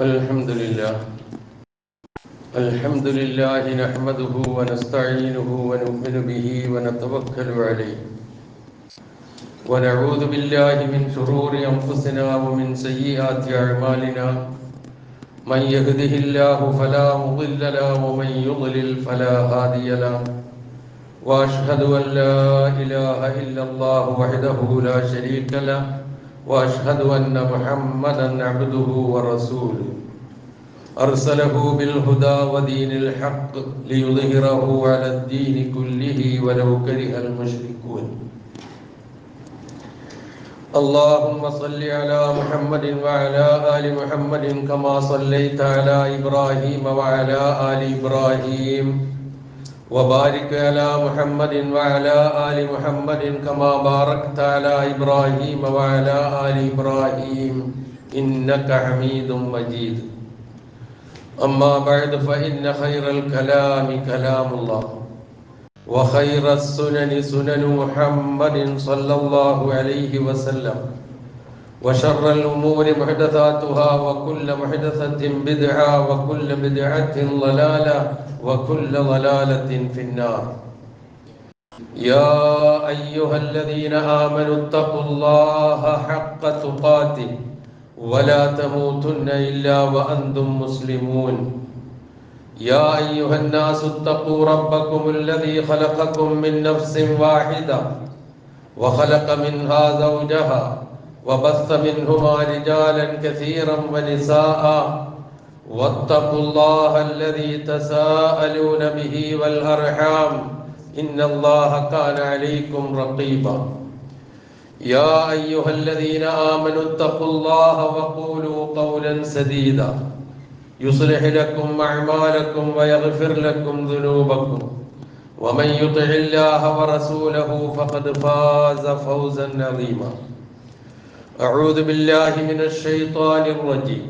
الحمد لله نحمده ونستعينه ونؤمن به ونتوكل عليه ونعوذ بالله من شرور أنفسنا ومن سيئات أعمالنا من يهده الله فلا مضل له ومن يضلل فلا هادي له وأشهد أن لا إله إلا الله وحده لا شريك له وأشهد أن محمدا عبده ورسوله أرسله بالهدى ودين الحق ليظهره على الدين كله ولو كره المشركون اللهم صل على محمد وعلى آل محمد كما صليت على إبراهيم وعلى آل إبراهيم وبارك على محمد وعلى آل محمد كما باركت على إبراهيم وعلى آل إبراهيم إنك حميد مجيد أما بعد فإن خير الكلام كلام الله وخير السنن سنن محمد صلى الله عليه وسلم وشر الأمور محدثاتها وكل محدثة بدعة وكل بدعة ضلالة وكل ضلالة في النار يا أيها الذين آمنوا اتقوا الله حق تقاته ولا تموتن إلا وأنتم مسلمون يا أيها الناس اتقوا ربكم الذي خلقكم من نفس واحدة وخلق منها زوجها وبث منهما رجالا كثيرا ونساء واتقوا الله الذي تساءلون به والأرحام إن الله كان عليكم رقيبا يا أيها الذين آمنوا اتقوا الله وقولوا قولا سديدا يصلح لكم أعمالكم ويغفر لكم ذنوبكم ومن يطع الله ورسوله فقد فاز فوزا عظيما أعوذ بالله من الشيطان الرجيم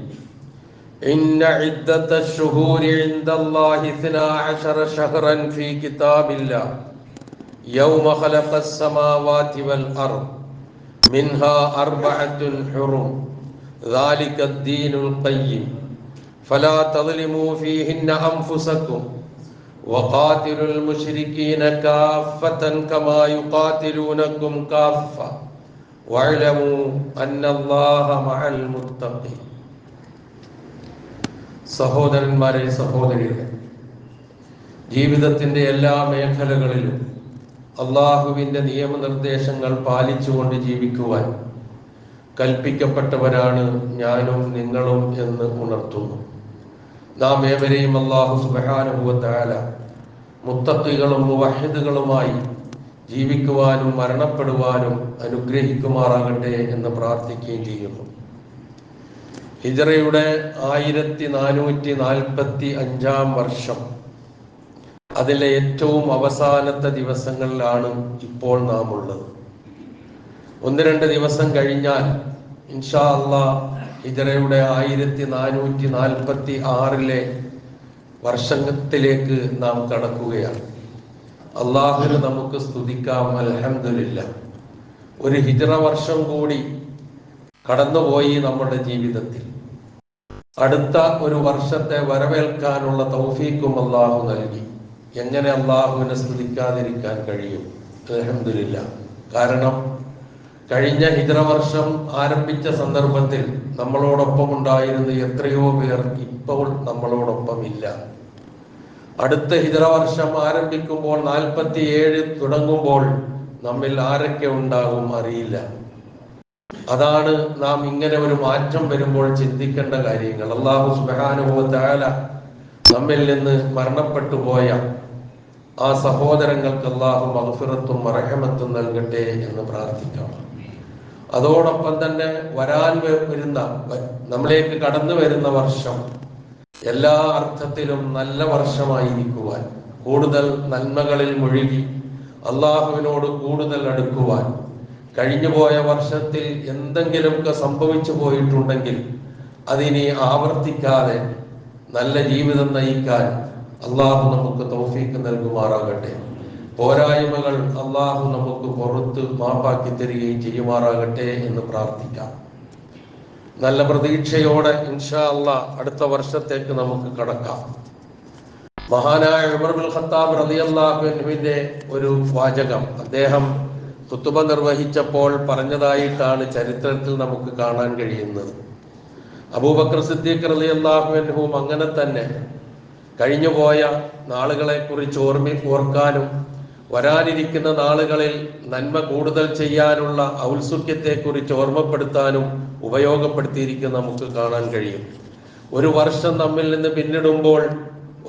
إن عدة الشهور عند الله 12 شهرا في كتاب الله يوم خلق السماوات والأرض منها 4 حرم ذلك الدين القيم فلا تظلموا فيهن أنفسكم وقاتلوا المشركين كافة كما يقاتلونكم كافة واعلموا أن الله مع المتقين സഹോദരന്മാരെ സഹോദരികളെ, ജീവിതത്തിൻ്റെ എല്ലാ മേഖലകളിലും അള്ളാഹുവിൻ്റെ നിയമനിർദ്ദേശങ്ങൾ പാലിച്ചുകൊണ്ട് ജീവിക്കുവാൻ കൽപ്പിക്കപ്പെട്ടവരാണ് ഞാനും നിങ്ങളും എന്ന് ഉണർത്തുന്നു. നാം ഏവരെയും അല്ലാഹു സുബ്ഹാനഹു വ തആല മുത്തഖികളും മുവഹിദുകളുമായി ജീവിക്കുവാനും മരണപ്പെടുവാനും അനുഗ്രഹിക്കുമാറാകട്ടെ എന്ന് പ്രാർത്ഥിക്കുകയും ചെയ്യുന്നു. ഹിജ്റയുടെ 1445 വർഷം, അതിലെ ഏറ്റവും അവസാനത്തെ ദിവസങ്ങളിലാണ് ഇപ്പോൾ നാം ഉള്ളത്. 1-2 ദിവസം കഴിഞ്ഞാൽ ഇൻഷാ അല്ലാഹ് ഹിജ്റയുടെ 1446 വർഷത്തിലേക്ക് നാം കടക്കുകയാണ്. അള്ളാഹുവിന് നമുക്ക് സ്തുതിക്കാം, അൽഹംദുലില്ലാഹ്. ഒരു ഹിജ്റ വർഷം കൂടി കടന്നുപോയി നമ്മുടെ ജീവിതത്തിൽ. അടുത്ത ഒരു വർഷത്തെ വരവേൽക്കാനുള്ള തൗഫീഖും അള്ളാഹു നൽകി. എങ്ങനെ അള്ളാഹുവിനെ സ്തുതിക്കാതിരിക്കാൻ കഴിയും? അൽഹംദുലില്ലാഹ്. കാരണം കഴിഞ്ഞ ഹിജ്റ വർഷം ആരംഭിച്ച സന്ദർഭത്തിൽ നമ്മളോടൊപ്പം ഉണ്ടായിരുന്ന എത്രയോ പേർ ഇപ്പോൾ നമ്മളോടൊപ്പം ഇല്ല. അടുത്ത ഹിജ്റ വർഷം ആരംഭിക്കുമ്പോൾ 47 തുടങ്ങുമ്പോൾ നമ്മിൽ ആരൊക്കെ ഉണ്ടാകും അറിയില്ല. അതാണ് നാം ഇങ്ങനെ ഒരു മാറ്റം വരുമ്പോൾ ചിന്തിക്കേണ്ട കാര്യങ്ങൾ. അല്ലാഹു സുബ്ഹാനഹു വ തആല നമ്മിൽ നിന്ന് മരണപ്പെട്ടു പോയ ആ സഹോദരങ്ങൾക്ക് അല്ലാഹു മഗ്ഫിറത്തും റഹ്മത്തും നൽകട്ടെ എന്ന് പ്രാർത്ഥിക്കാം. അതോടൊപ്പം തന്നെ വരാൻ വരുന്ന, നമ്മളിലേക്ക് കടന്നു വരുന്ന വർഷം എല്ലാ അർത്ഥത്തിലും നല്ല വർഷമായിരിക്കുവാൻ, കൂടുതൽ നന്മകളിൽ മുഴുകി അള്ളാഹുവിനോട് കൂടുതൽ അടുക്കുവാൻ, കഴിഞ്ഞുപോയ വർഷത്തിൽ എന്തെങ്കിലുമൊക്കെ സംഭവിച്ചു പോയിട്ടുണ്ടെങ്കിൽ അതിനെ ആവർത്തിക്കാതെ നല്ല ജീവിതം നയിക്കാൻ അള്ളാഹു നമുക്ക് തൗഫീഖ് നൽകുമാറാകട്ടെ. പോരായ്മകൾ അള്ളാഹു നമുക്ക് പുറത്ത് മാപ്പാക്കി തരികയും ചെയ്യുമാറാകട്ടെ എന്ന് പ്രാർത്ഥിക്കാം. നല്ല പ്രതീക്ഷയോടെ ഇൻഷാ അല്ലാഹ് അടുത്ത വർഷത്തേക്ക് നമുക്ക് കടക്കാം. മഹാനായ ഉമർ ഇബ്നുൽ ഖത്താബ് റളിയല്ലാഹു അൻഹുവിന്റെ ഒരു വാചകം അദ്ദേഹം ഖുതുബ നിർവഹിച്ചപ്പോൾ പറഞ്ഞതായിട്ടാണ് ചരിത്രത്തിൽ നമുക്ക് കാണാൻ കഴിയുന്നത്. അബൂബക്കർ സിദ്ദീഖ് റളിയല്ലാഹു അൻഹുവും അങ്ങനെ തന്നെ കഴിഞ്ഞുപോയ നാളുകളെ കുറിച്ച് ഓർക്കാനും വരാനിരിക്കുന്ന നാളുകളിൽ നന്മ കൂടുതൽ ചെയ്യാനുള്ള ഔത്സുക്യത്തെക്കുറിച്ച് ഓർമ്മപ്പെടുത്താനും ഉപയോഗപ്പെടുത്തിയിരിക്കുന്ന നമുക്ക് കാണാൻ കഴിയും. ഒരു വർഷം നമ്മിൽ നിന്ന് പിന്നിടുമ്പോൾ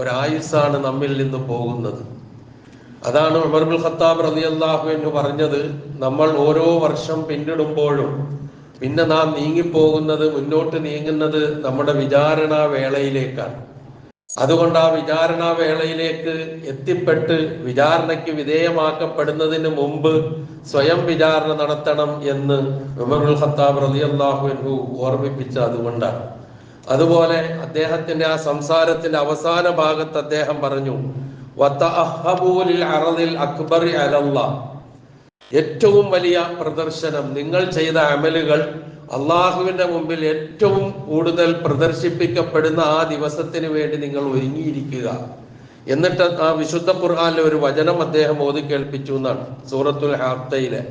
ഒരായുസ്സാണ് നമ്മിൽ നിന്ന് പോകുന്നത്. അതാണ് ഉമർ ഇബ്നുൽ ഖത്താബ് റളിയല്ലാഹു അൻഹു പറഞ്ഞത്, നമ്മൾ ഓരോ വർഷം പിന്നിടുമ്പോഴും പിന്നെ നാം മുന്നോട്ട് നീങ്ങുന്നത് നമ്മുടെ വിചാരണാ വേളയിലേക്കാണ്. അതുകൊണ്ട് ആ വിചാരണാ വേളയിലേക്ക് എത്തിപ്പെട്ട് വിചാരണയ്ക്ക് വിധേയമാക്കപ്പെടുന്നതിന് മുമ്പ് സ്വയം വിചാരണ നടത്തണം എന്ന് ഉമർ ഇബ്നുൽ ഖത്താബ് റളിയല്ലാഹു അൻഹു ഓർമ്മിപ്പിച്ച അതുകൊണ്ടാണ്. അതുപോലെ അദ്ദേഹത്തിന്റെ ആ സംസാരത്തിന്റെ അവസാന ഭാഗത്ത് അദ്ദേഹം പറഞ്ഞു, ഏറ്റവും വലിയ പ്രദർശനം, നിങ്ങൾ ചെയ്ത അമലുകൾ അള്ളാഹുവിന്റെ മുമ്പിൽ ഏറ്റവും കൂടുതൽ പ്രദർശിപ്പിക്കപ്പെടുന്ന ആ ദിവസത്തിന് വേണ്ടി നിങ്ങൾ ഒരുങ്ങിയിരിക്കുക. എന്നിട്ട് ആ വിശുദ്ധ ഖുർആനിലെ ഒരു വചനം അദ്ദേഹം ഓതി കേൾപ്പിച്ചു എന്നാണ്, സൂറത്തുൽ ഹാഖയിലെ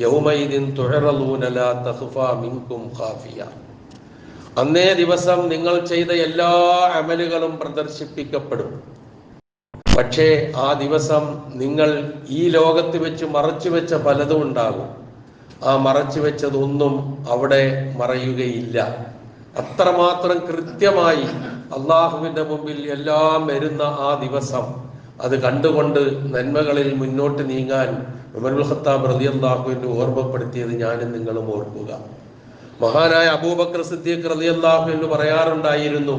യൗമൈദിൻ തുഅറദൂന ലാ തഖ്ഫാ മിൻകും ഖാഫിയ. അന്നേ ദിവസം നിങ്ങൾ ചെയ്ത എല്ലാ അമലുകളും പ്രദർശിപ്പിക്കപ്പെടും. പക്ഷേ ആ ദിവസം നിങ്ങൾ ഈ ലോകത്ത് വെച്ച് മറച്ചു വെച്ച പലതും ഉണ്ടാകും. ആ മറച്ചു വെച്ചതൊന്നും അവിടെ മറയുകയില്ല. അത്രമാത്രം കൃത്യമായി അള്ളാഹുവിന്റെ മുമ്പിൽ എല്ലാം വരുന്ന ആ ദിവസം അത് കണ്ടുകൊണ്ട് നന്മകളിൽ മുന്നോട്ട് നീങ്ങാൻ ഉമർ ഇബ്നുൽ ഖത്താബ് റളിയല്ലാഹു അൻഹു ഓർമ്മപ്പെടുത്തിയത് ഞാനും നിങ്ങളും ഓർക്കുക. മഹാനായ അബൂബക്കർ സിദ്ദീഖ് റളിയല്ലാഹു അൻഹു പറയാറുണ്ടായിരുന്നു,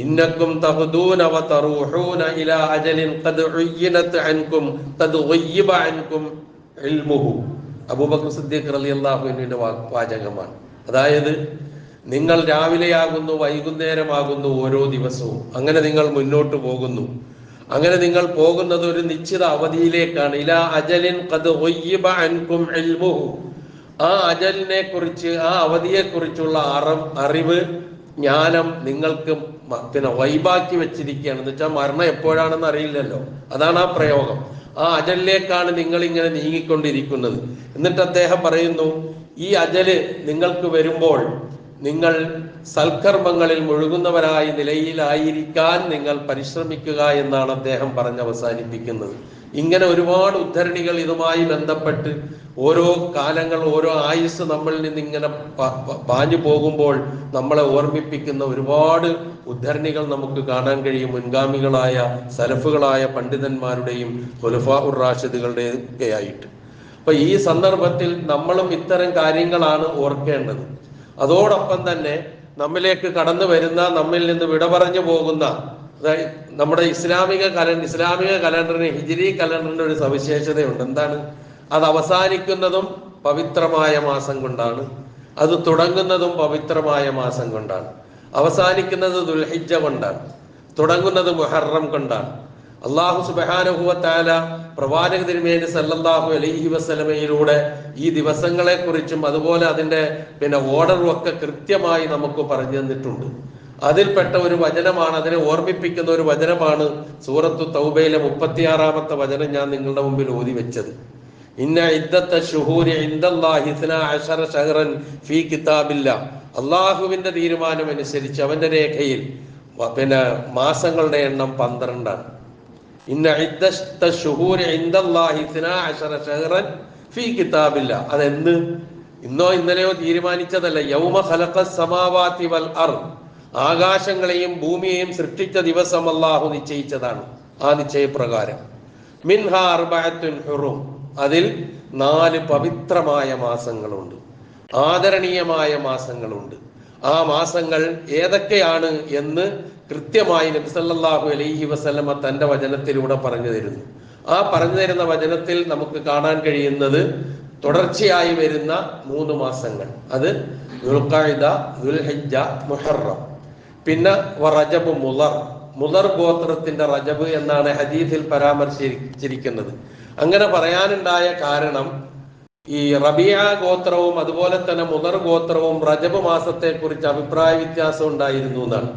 ഇന്നക്കും തഹ്ദൂന വ തറൂഹൂന ഇലാ അജലിൻ ഖദ് ഉയ്യിനത് അൻകും ഖദ് ഗയ്യിബ അൻകും ഇൽമുഹു. അബൂബക്കർ സിദ്ദീഖ് റളിയല്ലാഹു അൻഹുവിന്റെ വാചകമാണ്. അതായത് നിങ്ങൾ രാവിലെയാകുന്നു, വൈകുന്നേരമാകുന്നു ഓരോ ദിവസവും. അങ്ങനെ നിങ്ങൾ മുന്നോട്ട് പോകുന്നു. അങ്ങനെ നിങ്ങൾ പോകുന്നത് ഒരു നിശ്ചിത അവധിയിലേക്കാണ്. ഇലാ അജലിൻ ഖദ് ഗയ്യിബ അൻകും ഇൽമുഹു. ആ അജലിനെ കുറിച്ച്, ആ അവധിയെ കുറിച്ചുള്ള അറിവ്, ജ്ഞാനം നിങ്ങൾക്ക് വൈബാക്കി വെച്ചിരിക്കുകയാണ്. എന്ന് വെച്ചാൽ മരണം എപ്പോഴാണെന്ന് അറിയില്ലല്ലോ, അതാണ് ആ പ്രയോഗം. ആ അജലിലേക്കാണ് നിങ്ങൾ ഇങ്ങനെ നീങ്ങിക്കൊണ്ടിരിക്കുന്നത്. എന്നിട്ട് അദ്ദേഹം പറയുന്നു, ഈ അജല് നിങ്ങൾക്ക് വരുമ്പോൾ നിങ്ങൾ സൽക്കർമ്മങ്ങളിൽ മുഴുകുന്നവരായ നിലയിലായിരിക്കാൻ നിങ്ങൾ പരിശ്രമിക്കുക എന്നാണ് അദ്ദേഹം പറഞ്ഞ് അവസാനിപ്പിക്കുന്നത്. ഇങ്ങനെ ഒരുപാട് ഉദ്ധരണികൾ ഇതുമായി ബന്ധപ്പെട്ട് ഓരോ കാലങ്ങൾ, ഓരോ ആയുസ് നമ്മളിൽ നിന്ന് ഇങ്ങനെ പാഞ്ഞു പോകുമ്പോൾ നമ്മളെ ഓർമ്മിപ്പിക്കുന്ന ഒരുപാട് ഉദ്ധരണികൾ നമുക്ക് കാണാൻ കഴിയും. മുൻഗാമികളായ സലഫുകളായ പണ്ഡിതന്മാരുടെയും ഖുലഫാഉർ റാഷിദുകളുടെയും ഒക്കെ ആയിട്ട്. അപ്പൊ ഈ സന്ദർഭത്തിൽ നമ്മളും ഇത്തരം കാര്യങ്ങളാണ് ഓർക്കേണ്ടത്. അതോടൊപ്പം തന്നെ നമ്മിലേക്ക് കടന്നു വരുന്ന, നമ്മിൽ നിന്ന് വിട പറഞ്ഞു പോകുന്ന, നമ്മുടെ ഇസ്ലാമിക കലണ്ടറിന്, ഹിജ്രി കലണ്ടറിന് ഒരു സവിശേഷതയുണ്ട്. എന്താണ്? അത് അവസാനിക്കുന്നതും പവിത്രമായ മാസം കൊണ്ടാണ്, അത് തുടങ്ങുന്നതും പവിത്രമായ മാസം കൊണ്ടാണ്. അവസാനിക്കുന്നത് ദുൽഹിജ്ജ കൊണ്ടാണ്, തുടങ്ങുന്നത് മുഹറം കൊണ്ടാണ്. അല്ലാഹു സുബ്ഹാനഹു വ തആല പ്രവാചക തിരുമേനി സല്ലല്ലാഹു അലൈഹി വസല്ലമയിലൂടെ ഈ ദിവസങ്ങളെ കുറിച്ചും അതുപോലെ അതിന്റെ ഓർഡറും ഒക്കെ കൃത്യമായി നമുക്ക് പറഞ്ഞു തന്നിട്ടുണ്ട്. അതിൽപ്പെട്ട ഒരു വചനമാണ്, അതിനെ ഓർമ്മിപ്പിക്കുന്ന ഒരു വചനമാണ് സൂറത്തു തൗബയിലെ 36-ാമത്തെ വചനം ഞാൻ നിങ്ങളുടെ മുമ്പിൽ ഓതി വെച്ചത്. ഇന്ന ഇദ്ദത്ത ശുഹൂരി ഇൻദല്ലാഹി 12 ശഹ്റൻ ഫീ കിതാബില്ലാഹ്. അള്ളാഹുവിന്റെ തീരുമാനം അനുസരിച്ച് അവന്റെ രേഖയിൽ മാസങ്ങളുടെ എണ്ണം 12ആണ്. ഇന്ന ഇദ്ദത്ത ശുഹൂരി ഇൻദല്ലാഹി 12 ശഹ്റൻ ഫീ കിതാബില്ലാഹ്. അതെന്ത്? ഇന്നോ ഇന്നലെയോ തീരുമാനിച്ചതല്ല. യൗമ ഖലഖസ് സമാവാതി വൽ അർദ്. ആകാശങ്ങളെയും ഭൂമിയെയും സൃഷ്ടിച്ച ദിവസം അല്ലാഹു നിശ്ചയിച്ചതാണ്. ആ നിശ്ചയപ്രകാരം മിൻഹാ അർബഅത്തുൻ ഹുറും, അതിൽ 4 പവിത്രമായ മാസങ്ങളുണ്ട്, ആദരണീയമായ മാസങ്ങളുണ്ട്. ആ മാസങ്ങൾ ഏതൊക്കെയാണ് എന്ന് കൃത്യമായി നബി സല്ലല്ലാഹു അലൈഹി വസല്ലമ തന്റെ വചനത്തിലൂടെ പറഞ്ഞു തരുന്നു. ആ പറഞ്ഞു തരുന്ന വചനത്തിൽ നമുക്ക് കാണാൻ കഴിയുന്നത് തുടർച്ചയായി വരുന്ന 3 മാസങ്ങൾ. അത് ദുൽഖഅദ, ദുൽഹിജ്ജ, മുഹറം. പിന്നെ റജബ്, മുദർ ഗോത്രത്തിന്റെ റജബ് എന്നാണ് ഹദീസിൽ പരാമർശിച്ചിരിക്കുന്നത്. അങ്ങനെ പറയാനുണ്ടായ കാരണം ഈ റബിയ ഗോത്രവും അതുപോലെ തന്നെ മുദർ ഗോത്രവും റജബ് മാസത്തെ കുറിച്ച് അഭിപ്രായ വ്യത്യാസം ഉണ്ടായിരുന്നു എന്നാണ്.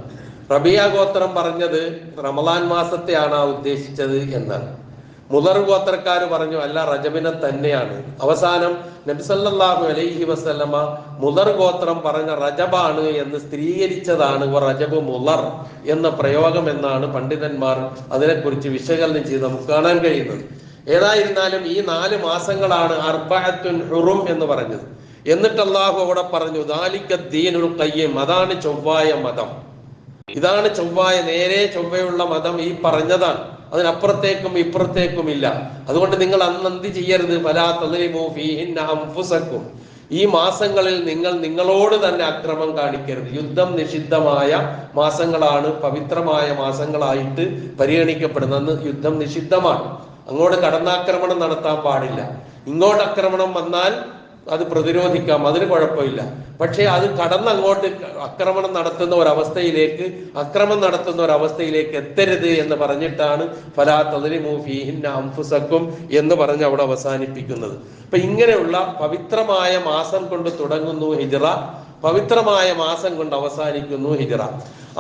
റബിയ ഗോത്രം പറഞ്ഞത് റമദാൻ മാസത്തെയാണ് ഉദ്ദേശിച്ചത് എന്നാണ്. മുദർ ഗോത്രക്കാർ പറഞ്ഞു അല്ല, റജബിനെ തന്നെയാണ്. അവസാനം നബി സല്ലല്ലാഹു അലൈഹി വസല്ലമ മുദർ ഗോത്രം പറഞ്ഞ റജബാണ് എന്ന് സ്ഥിരീകരിച്ചതാണ് റജബ് മുദർ എന്ന പ്രയോഗം എന്നാണ് പണ്ഡിതന്മാർ അതിനെക്കുറിച്ച് വിശകലനം ചെയ്ത് നമുക്ക് കാണാൻ കഴിയുന്നത്. ഏതായിരുന്നാലും ഈ 4 മാസങ്ങളാണ് അർബഅത്തുൻ ഹുറും എന്ന് പറഞ്ഞത്. എന്നിട്ട് അല്ലാഹു അവിടെ പറഞ്ഞു ദാലിക ദീനുൽ ഖയ്യിം, അതാണ് ചൊവ്വായ മതം, ഇതാണ് ചൊവ്വായ നേരെ ചൊവ്വയുള്ള മതം, ഈ പറഞ്ഞതാണ്, അതിനപ്പുറത്തേക്കും ഇപ്പുറത്തേക്കും ഇല്ല. അതുകൊണ്ട് നിങ്ങൾ അന്ന് എന്ത് ചെയ്യരുത്, ഫലാ തദ്ലിമൂ ഫീഹിന്ന അൻഫുസക്കും, ഈ മാസങ്ങളിൽ നിങ്ങൾ നിങ്ങളോട് തന്നെ അക്രമം കാണിക്കരുത്. യുദ്ധം നിഷിദ്ധമായ മാസങ്ങളാണ് പവിത്രമായ മാസങ്ങളായിട്ട് പരിഗണിക്കപ്പെടുന്നത്. യുദ്ധം നിഷിദ്ധമാണ്. അങ്ങോട്ട് കടന്നാക്രമണം നടത്താൻ പാടില്ല. ഇങ്ങോട്ട് ആക്രമണം വന്നാൽ അത് പ്രതിരോധിക്കാം, അതിന് കുഴപ്പമില്ല. പക്ഷെ അത് കടന്നങ്ങോട്ട് അക്രമണം നടത്തുന്ന ഒരവസ്ഥയിലേക്ക് എത്തരുത് എന്ന് പറഞ്ഞിട്ടാണ് ഫലാ തദ്ലിമൂ ഫീഹിന്ന അൻഫുസക്കും എന്ന് പറഞ്ഞ് അവിടെ അവസാനിപ്പിക്കുന്നത്. അപ്പൊ ഇങ്ങനെയുള്ള പവിത്രമായ മാസം കൊണ്ട് തുടങ്ങുന്നു ഹിജ്റ, പവിത്രമായ മാസം കൊണ്ട് അവസാനിക്കുന്നു ഹിജ്റ.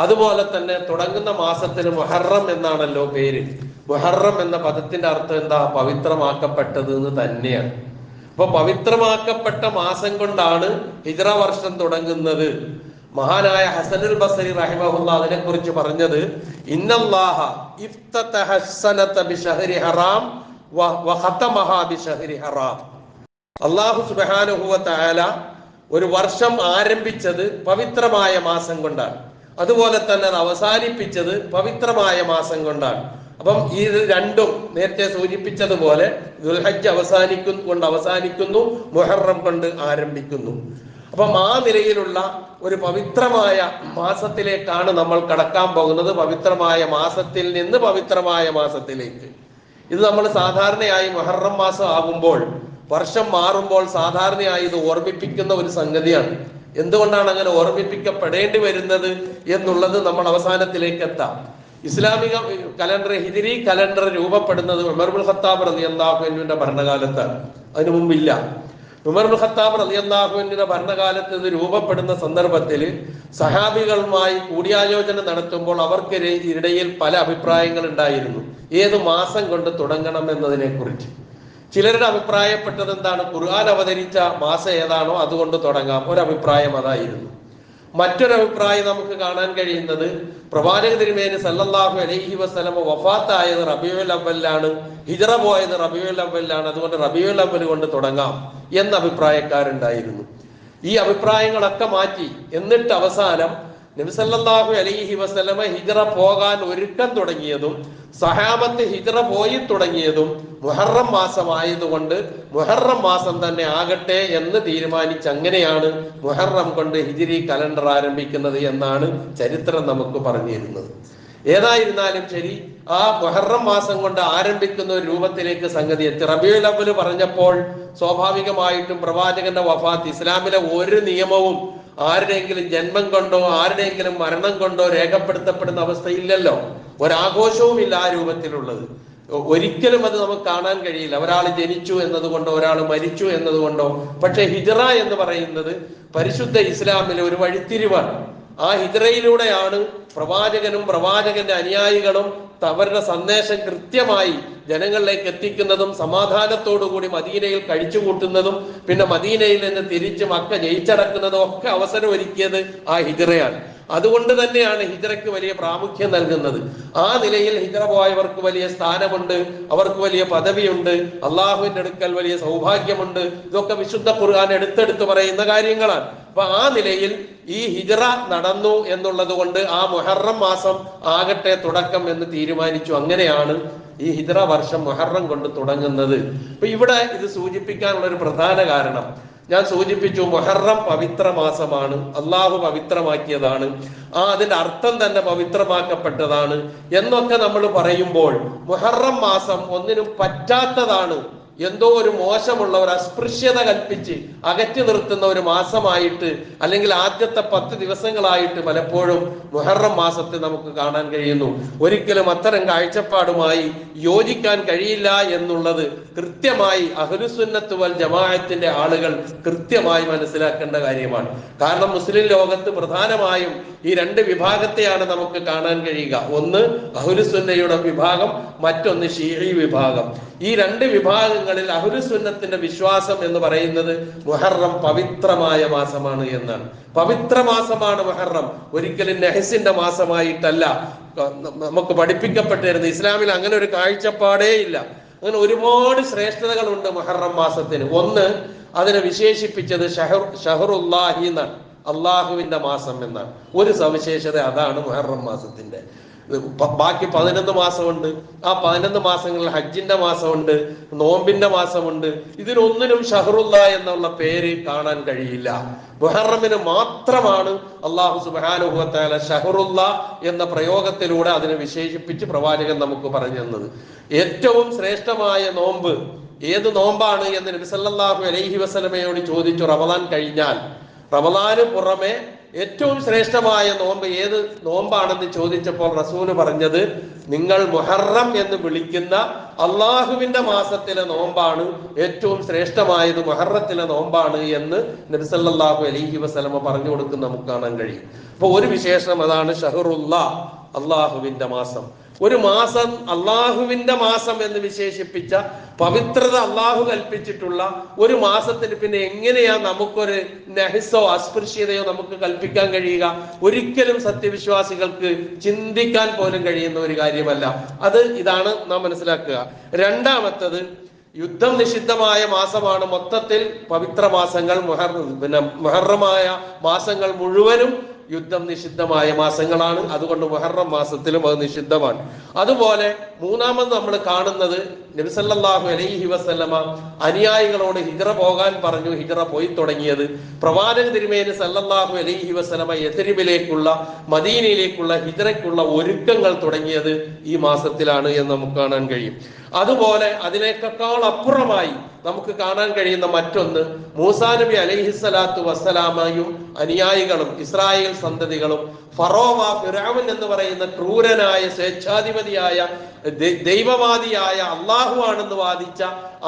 അതുപോലെ തന്നെ തുടങ്ങുന്ന മാസത്തിന് മുഹറം എന്നാണല്ലോ പേര്. മുഹറം എന്ന പദത്തിന്റെ അർത്ഥം എന്താ? പവിത്രമാക്കപ്പെട്ടത് എന്ന് തന്നെയാണ്. അപ്പൊ പവിത്രമാക്കപ്പെട്ട മാസം കൊണ്ടാണ് ഹിജ്റ വർഷം തുടങ്ങുന്നത്. മഹാനായ ഹസനുൽ ബസരി റഹിമഹുല്ലാഹ് അതിനെ കുറിച്ച് പറഞ്ഞത് ഇന്നല്ലാഹ ഇഫ്തതഹ സനത ബിശഹരി ഹറാം വഖതമഹ ബിശഹരി ഹറാം. അല്ലാഹു സുബ്ഹാനഹു വ തആല ഒരു വർഷം ആരംഭിച്ചത് പവിത്രമായ മാസം കൊണ്ടാണ്, അതുപോലെ തന്നെ അത് അവസാനിപ്പിച്ചത് പവിത്രമായ മാസം കൊണ്ടാണ്. അപ്പം ഈ രണ്ടും നേരത്തെ സൂചിപ്പിച്ചതുപോലെ ദുൽഹജ്ജ് അവസാനിക്കുന്നു, മുഹറം കൊണ്ട് ആരംഭിക്കുന്നു. അപ്പം ആ നിലയിലുള്ള ഒരു പവിത്രമായ മാസത്തിലേക്കാണ് നമ്മൾ കടക്കാൻ പോകുന്നത്. പവിത്രമായ മാസത്തിൽ നിന്ന് പവിത്രമായ മാസത്തിലേക്ക്. ഇത് നമ്മൾ സാധാരണയായി മുഹറം മാസം ആകുമ്പോൾ, വർഷം മാറുമ്പോൾ സാധാരണയായി ഇത് ഓർമ്മിപ്പിക്കുന്ന ഒരു സംഗതിയാണ്. എന്തുകൊണ്ടാണ് അങ്ങനെ ഓർമ്മിപ്പിക്കപ്പെടേണ്ടി വരുന്നത് എന്നുള്ളത് നമ്മൾ അവസാനത്തിലേക്ക് എത്താം. ഇസ്ലാമിക കലണ്ടർ, ഹിജ്രി കലണ്ടർ രൂപപ്പെടുന്നത് ഉമർ ഇബ്നുൽ ഖത്താബ് റളിയല്ലാഹു അൻഹുവിന്റെ ഭരണകാലത്താണ്. അതിനു മുമ്പില്ല. ഉമർ ഇബ്നുൽ ഖത്താബ് റളിയല്ലാഹു അൻഹുവിന്റെ ഭരണകാലത്ത് ഇത് രൂപപ്പെടുന്ന സന്ദർഭത്തിൽ സഹാബികളുമായി കൂടിയാലോചന നടത്തുമ്പോൾ അവർക്ക് ഇടയിൽ പല അഭിപ്രായങ്ങൾ ഉണ്ടായിരുന്നു ഏത് മാസം കൊണ്ട് തുടങ്ങണം എന്നതിനെ കുറിച്ച്. ചിലരുടെ അഭിപ്രായപ്പെട്ടത് എന്താണ്, ഖുർആൻ അവതരിച്ച മാസം ഏതാണോ അതുകൊണ്ട് തുടങ്ങാം, ഒരഭിപ്രായം അതായിരുന്നു. മറ്റൊരഭിപ്രായം നമുക്ക് കാണാൻ കഴിയുന്നത് പ്രവാചക തിരുമേനി സല്ലല്ലാഹു അലൈഹി വസല്ലമ വഫാത്തായത് റബീഉൽ അവ്വലിലാണ്, ഹിജ്റ പോയത് റബീഉൽ അവ്വലിലാണ്, അതുകൊണ്ട് റബീഉൽ അവ്വൽ കൊണ്ട് തുടങ്ങാം എന്ന അഭിപ്രായക്കാരുണ്ടായിരുന്നു. ഈ അഭിപ്രായങ്ങളൊക്കെ മാറ്റി എന്നിട്ട് അവസാനം നബി സല്ലല്ലാഹു അലൈഹി വസല്ലമ ഹിജ്റ പോകാൻ ഒരുക്കം തുടങ്ങിയതും സഹാബത്ത് ഹിജ്റ പോയി തുടങ്ങിയതും മുഹറം മാസമായതുകൊണ്ട് മുഹറം മാസം തന്നെ ആകട്ടെ എന്ന് തീരുമാനിച്ച് അങ്ങനെയാണ് മുഹറം കൊണ്ട് ഹിജ്രി കലണ്ടർ ആരംഭിക്കുന്നത് എന്നാണ് ചരിത്രം നമുക്ക് പറഞ്ഞു തരുന്നത്. ഏതായിരുന്നാലും ശരി, ആ മുഹറം മാസം കൊണ്ട് ആരംഭിക്കുന്ന ഒരു രൂപത്തിലേക്ക് സംഗതി എത്തി. റബീഉൽ അവ്വൽ പറഞ്ഞപ്പോൾ സ്വാഭാവികമായിട്ടും പ്രവാചകന്റെ വഫാത്ത്, ഇസ്ലാമിലെ ഒരു നിയമവും ആരുടെയെങ്കിലും ജന്മം കൊണ്ടോ ആരുടെയെങ്കിലും മരണം കൊണ്ടോ രേഖപ്പെടുത്തപ്പെടുന്ന അവസ്ഥയില്ലല്ലോ. ഒരാഘോഷവും ഇല്ല ആ രൂപത്തിലുള്ളത്. ഒരിക്കലും അത് നമുക്ക് കാണാൻ കഴിയില്ല. ഒരാൾ ജനിച്ചു എന്നതുകൊണ്ടോ ഒരാൾ മരിച്ചു എന്നതുകൊണ്ടോ. പക്ഷെ ഹിജ്റ എന്ന് പറയുന്നത് പരിശുദ്ധ ഇസ്ലാമിലെ ഒരു വഴിത്തിരിവാണ്. ആ ഹിജ്റയിലൂടെയാണ് പ്രവാചകനും പ്രവാചകന്റെ അനുയായികളും അവരുടെ സന്ദേശം കൃത്യമായി ജനങ്ങളിലേക്ക് എത്തിക്കുന്നതും സമാധാനത്തോടുകൂടി മദീനയിൽ കഴിച്ചുകൂട്ടുന്നതും പിന്നെ മദീനയിൽ നിന്ന് തിരിച്ച് മക്ക ജയിച്ചടക്കുന്നതും ഒക്കെ അവസരം ഒരുക്കിയത് ആ ഹിജ്റയാണ്. അതുകൊണ്ട് തന്നെയാണ് ഹിജ്റയ്ക്ക് വലിയ പ്രാമുഖ്യം നൽകുന്നത്. ആ നിലയിൽ ഹിജ്റ പോയവർക്ക് വലിയ സ്ഥാനമുണ്ട്, അവർക്ക് വലിയ പദവിയുണ്ട്, അള്ളാഹുവിന്റെ അടുക്കൽ വലിയ സൗഭാഗ്യമുണ്ട്. ഇതൊക്കെ വിശുദ്ധ ഖുർആൻ എടുത്തെടുത്ത് പറയുന്ന കാര്യങ്ങളാണ്. അപ്പൊ ആ നിലയിൽ ഈ ഹിജ്റ നടന്നു എന്നുള്ളത് കൊണ്ട് ആ മുഹറം മാസം ആകട്ടെ തുടക്കം എന്ന് തീരുമാനിച്ചു. അങ്ങനെയാണ് ഈ ഹിജ്റ വർഷം മുഹറം കൊണ്ട് തുടങ്ങുന്നത്. അപ്പൊ ഇവിടെ ഇത് സൂചിപ്പിക്കാനുള്ള ഒരു പ്രധാന കാരണം ഞാൻ സൂചിപ്പിച്ചു. മുഹറം പവിത്ര മാസമാണ്, അള്ളാഹു പവിത്രമാക്കിയതാണ്, അതിന്റെ അർത്ഥം തന്നെ പവിത്രമാക്കപ്പെട്ടതാണ് എന്നൊക്കെ നമ്മൾ പറയുമ്പോൾ മുഹറം മാസം ഒന്നിനും പറ്റാത്തതാണ് എന്തോ ഒരു മോശമുള്ള ഒരു അസ്പൃശ്യത കൽപ്പിച്ച് അകറ്റി നിർത്തുന്ന ഒരു മാസമായിട്ട്, അല്ലെങ്കിൽ ആദ്യത്തെ 10 ദിവസങ്ങളായിട്ട് പലപ്പോഴും മുഹറം മാസത്തെ നമുക്ക് കാണാൻ കഴിയുന്നു. ഒരിക്കലും അത്തരം കാഴ്ചപ്പാടുമായി യോജിക്കാൻ കഴിയില്ല എന്നുള്ളത് കൃത്യമായി അഹ്ലുസുന്നത്ത് വൽ ജമാഅത്തിന്റെ ആളുകൾ കൃത്യമായി മനസ്സിലാക്കേണ്ട കാര്യമാണ്. കാരണം മുസ്ലിം ലോകത്ത് പ്രധാനമായും ഈ 2 വിഭാഗത്തെയാണ് നമുക്ക് കാണാൻ കഴിയുക. ഒന്ന് അഹ്ലുസുന്നയുടെ വിഭാഗം, മറ്റൊന്ന് ശീഈ വിഭാഗം. ഈ 2 വിഭാഗങ്ങളിൽ അഹ്ലുസുന്നത്തിന്റെ വിശ്വാസം എന്ന് പറയുന്നത് മുഹറം പവിത്രമായ മാസമാണ് എന്നാണ്. പവിത്ര മാസമാണ് മുഹറം, ഒരിക്കലും നഹസിന്റെ മാസമായിട്ടല്ല നമുക്ക് പഠിപ്പിക്കപ്പെട്ടിരുന്നത്. ഇസ്ലാമിൽ അങ്ങനെ ഒരു കാഴ്ചപ്പാടേ ഇല്ല. അങ്ങനെ ഒരുപാട് ശ്രേഷ്ഠതകളുണ്ട് മുഹറം മാസത്തിന്. ഒന്ന്, അതിനെ വിശേഷിപ്പിച്ചത് ഷഹറുല്ലാഹി എന്നാണ്, അള്ളാഹുവിന്റെ മാസം എന്നാണ്. ഒരു സവിശേഷത അതാണ് മുഹറം മാസത്തിന്റെ. ബാക്കി 11 മാസമുണ്ട്. ആ 11 മാസങ്ങളിൽ ഹജ്ജിന്റെ മാസമുണ്ട്, നോമ്പിന്റെ മാസമുണ്ട്. ഇതിനൊന്നിനും ഷഹറുല്ല എന്നുള്ള പേര് കാണാൻ കഴിയില്ല. മുഹറമിന് മാത്രമാണ് അല്ലാഹു സുബ്ഹാനഹു വ തആല ഷഹറുല്ല എന്ന പ്രയോഗത്തിലൂടെ അതിനെ വിശേഷിപ്പിച്ച് പ്രവാചകൻ നമുക്ക് പറഞ്ഞു തന്നത്. ഏറ്റവും ശ്രേഷ്ഠമായ നോമ്പ് ഏത് നോമ്പാണ് എന്ന് നബി സല്ലല്ലാഹു അലൈഹി വസല്ലമയോട് ചോദിച്ചു. റമദാൻ കഴിഞ്ഞാൽ, റമദാന് പുറമെ ഏറ്റവും ശ്രേഷ്ഠമായ നോമ്പ് ഏത് നോമ്പാണെന്ന് ചോദിച്ചപ്പോൾ റസൂല് പറഞ്ഞത്, നിങ്ങൾ മുഹറം എന്ന് വിളിക്കുന്ന അള്ളാഹുവിന്റെ മാസത്തിലെ നോമ്പാണ് ഏറ്റവും ശ്രേഷ്ഠമായത്, മുഹറത്തിലെ നോമ്പാണ് എന്ന് നബി സല്ലല്ലാഹു അലൈഹി വസല്ലമ പറഞ്ഞു കൊടുക്കുന്ന നമുക്ക് കാണാൻ കഴിയും. അപ്പൊ ഒരു വിശേഷം അതാണ് ഷഹറുല്ല, അള്ളാഹുവിന്റെ മാസം. ഒരു മാസം അള്ളാഹുവിന്റെ മാസം എന്ന് വിശേഷിപ്പിച്ച പവിത്രത അള്ളാഹു കൽപ്പിച്ചിട്ടുള്ള ഒരു മാസത്തിന് പിന്നെ എങ്ങനെയാ നമുക്കൊരു നഹിസോ അസ്പൃശ്യതയോ നമുക്ക് കൽപ്പിക്കാൻ കഴിയുക? ഒരിക്കലും സത്യവിശ്വാസികൾക്ക് ചിന്തിക്കാൻ പോലും കഴിയുന്ന ഒരു കാര്യമല്ല. അത് ഇതാണ് നാം മനസ്സിലാക്കുക. രണ്ടാമത്തത്, യുദ്ധം നിഷിദ്ധമായ മാസമാണ്. മൊത്തത്തിൽ പവിത്ര മാസങ്ങൾ മുഹറമായ മാസങ്ങൾ മുഴുവനും യുദ്ധം നിഷിദ്ധമായ മാസങ്ങളാണ്. അതുകൊണ്ട് മുഹറം മാസത്തിലും അത് നിഷിദ്ധമാണ്. അതുപോലെ മൂന്നാമത് നമ്മൾ കാണുന്നത്, നബി സല്ലല്ലാഹു അലൈഹി വസല്ലമ അനുയായികളോട് ഹിജ്റ പോകാൻ പറഞ്ഞു. ഹിജ്റ പോയി തുടങ്ങിയത് പ്രവാചക തിരുമേനി സല്ലല്ലാഹു അലൈഹി വസല്ലമ യഥരിബിലേക്കുള്ള, മദീനയിലേക്കുള്ള ഹിജ്റയ്ക്കുള്ള ഒരുക്കങ്ങൾ തുടങ്ങിയത് ഈ മാസത്തിലാണ് എന്ന് നമുക്ക് കാണാൻ കഴിയും. അതുപോലെ അതിനേക്കാൾ അപ്പുറമായി നമുക്ക് കാണാൻ കഴിയുന്ന മറ്റൊന്ന്, മൂസാ നബി അലൈഹിസ്സലാത്തു വസ്സലാമയും അനുയായികളും ഇസ്രായേൽ സന്തതികളും ഫിർഔൻ എന്ന് പറയുന്ന ക്രൂരനായ സ്വേച്ഛാധിപതിയായ ദൈവവാദിയായ അള്ളാഹു ആണെന്ന് വാദിച്ച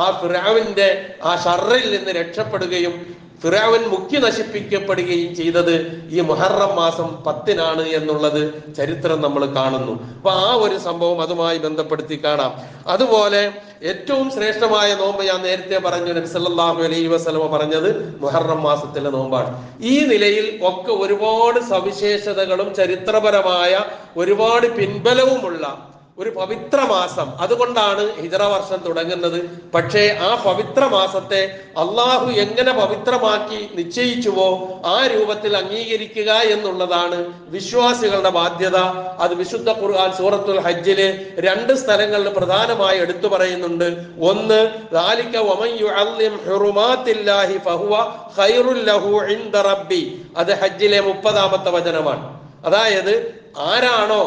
ആ ഫിർഔന്റെ ആ ഷർറിൽ നിന്ന് രക്ഷപ്പെടുകയും ഫിർഔൻ മുഖ്യ നശിപ്പിക്കപ്പെടുകയും ചെയ്തത് ഈ മുഹറം മാസം 10-നാണ് എന്നുള്ളത് ചരിത്രം നമ്മൾ കാണുന്നു. അപ്പൊ ആ ഒരു സംഭവം അതുമായി ബന്ധപ്പെടുത്തി കാണാം. അതുപോലെ ഏറ്റവും ശ്രേഷ്ഠമായ നോമ്പ് ഞാൻ നേരത്തെ പറഞ്ഞു, നബി സല്ലല്ലാഹു അലൈഹി വസല്ലമ പറഞ്ഞത് മുഹറം മാസത്തിലെ നോമ്പാണ്. ഈ നിലയിൽ ഒക്കെ ഒരുപാട് സവിശേഷതകളും ചരിത്രപരമായ ഒരുപാട് പിൻബലവുമുള്ള ഒരു പവിത്ര മാസം. അതുകൊണ്ടാണ് ഹിജ്റ വർഷം തുടങ്ങുന്നത്. പക്ഷേ ആ പവിത്ര മാസത്തെ അള്ളാഹു എങ്ങനെ പവിത്രമാക്കി നിശ്ചയിച്ചുവോ ആ രൂപത്തിൽ അംഗീകരിക്കുക എന്നുള്ളതാണ് വിശ്വാസികളുടെ ബാധ്യത. അത് വിശുദ്ധ ഖുർആൻ സൂറത്തുൽ ഹജ്ജില് 2 സ്ഥലങ്ങളിൽ പ്രധാനമായി എടുത്തു പറയുന്നുണ്ട്. ഒന്ന്, ദാലിക വമൻ യുഅല്ലിം ഹുറുമാത്തില്ലാഹി ഫഹുവ ഖൈറുൽ ലഹു ഇൻദ റബ്ബി. അത് ഹജ്ജിലെ 30-ാമത്തെ വചനമാണ്. അതായത് ആരാണോ,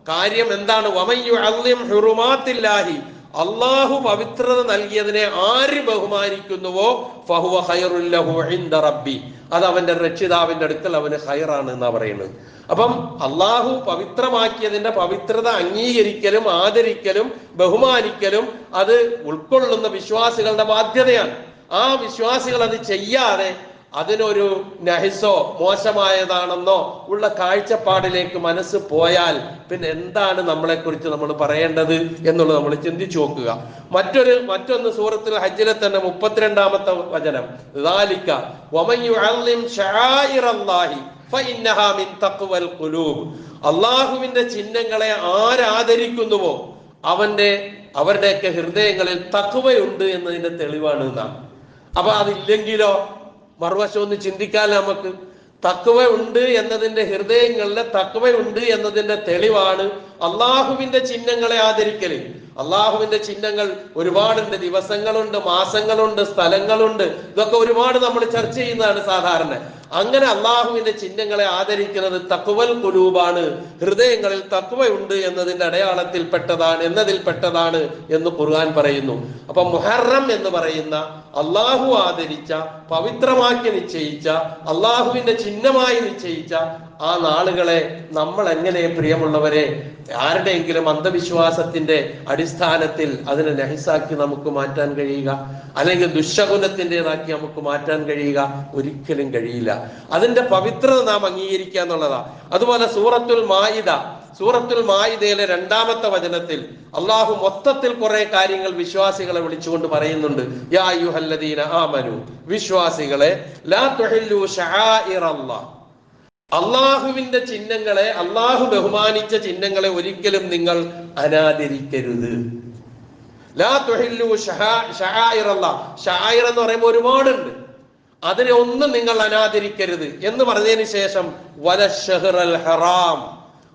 കാര്യം എന്താണ്, വമൻ യുഅല്ലിം ഹുറുമാത്തില്ലാഹി, അള്ളാഹു പവിത്രത നൽകിയതിനെ ആര് ബഹുമാനിക്കുന്നുവോ ഫഹുവ ഖൈറുൽ ലഹു ഇൻദ റബ്ബി, അത് അവന്റെ രക്ഷിതാവിന്റെ അടുക്കൽ അവന് ഖൈറാണ് എന്നാ പറയുന്നത്. അപ്പം അള്ളാഹു പവിത്രമാക്കിയതിന്റെ പവിത്രത അംഗീകരിക്കലും ആദരിക്കലും ബഹുമാനിക്കലും അത് ഉൾക്കൊള്ളുന്ന വിശ്വാസികളുടെ ബാധ്യതയാണ്. ആ വിശ്വാസികൾ അത് ചെയ്യാതെ അതിനൊരു നഹിസോ മോശമായതാണെന്നോ ഉള്ള കാഴ്ചപ്പാടിലേക്ക് മനസ്സ് പോയാൽ പിന്നെ എന്താണ് നമ്മളെ കുറിച്ച് നമ്മൾ പറയേണ്ടത് എന്നുള്ളത് നമ്മൾ ചിന്തിച്ചു നോക്കുക. മറ്റൊന്ന് സൂറത്തുൽ ഹജ്ജിലെ തന്നെ 32-ാമത്തെ വചനം, ദാലിക വമൻ യുഅല്ലിം ശആയിറല്ലാഹി ഫഇന്നഹാ മിൻ തഖ്വൽ ഖുലൂബ്. അല്ലാഹുവിന്റെ ചിഹ്നങ്ങളെ ആരാദരിക്കുന്നുവോ അവരുടെയൊക്കെ ഹൃദയങ്ങളിൽ തഖ്വയുണ്ട് എന്നതിന്റെ തെളിവാണ് എന്നാണ്. അപ്പൊ അതില്ലെങ്കിലോ മറുവശം ഒന്ന് ചിന്തിക്കാൻ നമുക്ക്. തഖ്വ ഉണ്ട് എന്നതിന്റെ, ഹൃദയങ്ങളിലെ തഖ്വ ഉണ്ട് എന്നതിന്റെ തെളിവാണ് അള്ളാഹുവിന്റെ ചിഹ്നങ്ങളെ ആദരിക്കല്. അള്ളാഹുവിന്റെ ചിഹ്നങ്ങൾ ഒരുപാടുണ്ട്, ദിവസങ്ങളുണ്ട്, മാസങ്ങളുണ്ട്, സ്ഥലങ്ങളുണ്ട്. ഇതൊക്കെ ഒരുപാട് നമ്മൾ ചർച്ച ചെയ്യുന്നതാണ് സാധാരണ. അങ്ങനെ അള്ളാഹുവിന്റെ ചിഹ്നങ്ങളെ ആദരിക്കുന്നത് തഖ്വൽ ഖുലൂബാണ്, ഹൃദയങ്ങളിൽ തഖ്വയുണ്ട് എന്നതിൽ പെട്ടതാണ് എന്ന് ഖുർആൻ പറയുന്നു. അപ്പൊ മുഹറം എന്ന് പറയുന്ന അള്ളാഹു ആദരിച്ച, പവിത്രമാക്കി നിശ്ചയിച്ച, അള്ളാഹുവിന്റെ ചിഹ്നമായി നിശ്ചയിച്ച ആ നാളുകളെ നമ്മൾ എങ്ങനെ, പ്രിയമുള്ളവരെ, ആരുടെയെങ്കിലും അന്ധവിശ്വാസത്തിന്റെ അടിസ്ഥാനത്തിൽ അതിനെ നഹിസാക്കി നമുക്ക് മാറ്റാൻ കഴിയുക, അല്ലെങ്കിൽ ദുശകുനത്തിൻ്റെതാക്കി നമുക്ക് മാറ്റാൻ കഴിയുക? ഒരിക്കലും കഴിയില്ല. അതിന്റെ പവിത്രത നാം അംഗീകരിക്കുക എന്നുള്ളതാ. അതുപോലെ സൂറത്തുൽ മാഇദയിലെ 2-ാമത്തെ വചനത്തിൽ അള്ളാഹു മൊത്തത്തിൽ കുറെ കാര്യങ്ങൾ വിശ്വാസികളെ വിളിച്ചുകൊണ്ട് പറയുന്നുണ്ട്. യാ അയ്യുഹല്ലദീന ആമനു, വിശ്വാസികളെ, ലാ തുഹില്ലു ശആഇറല്ലാഹ്, അള്ളാഹുവിന്റെ ചിഹ്നങ്ങളെ, അള്ളാഹു ബഹുമാനിച്ച ചിഹ്നങ്ങളെ ഒരിക്കലും നിങ്ങൾ അനാദരിക്കരുത്. ലാ തുഹില്ലു ശആഇറല്ലാഹ്, ശആഇർ എന്ന് പറയുമ്പോൾ ഒരുപാടുണ്ട്, അതിനെ ഒന്നും നിങ്ങൾ അനാദരിക്കരുത് എന്ന് പറഞ്ഞതിന് ശേഷം വലശഹ്റൽ ഹറാം,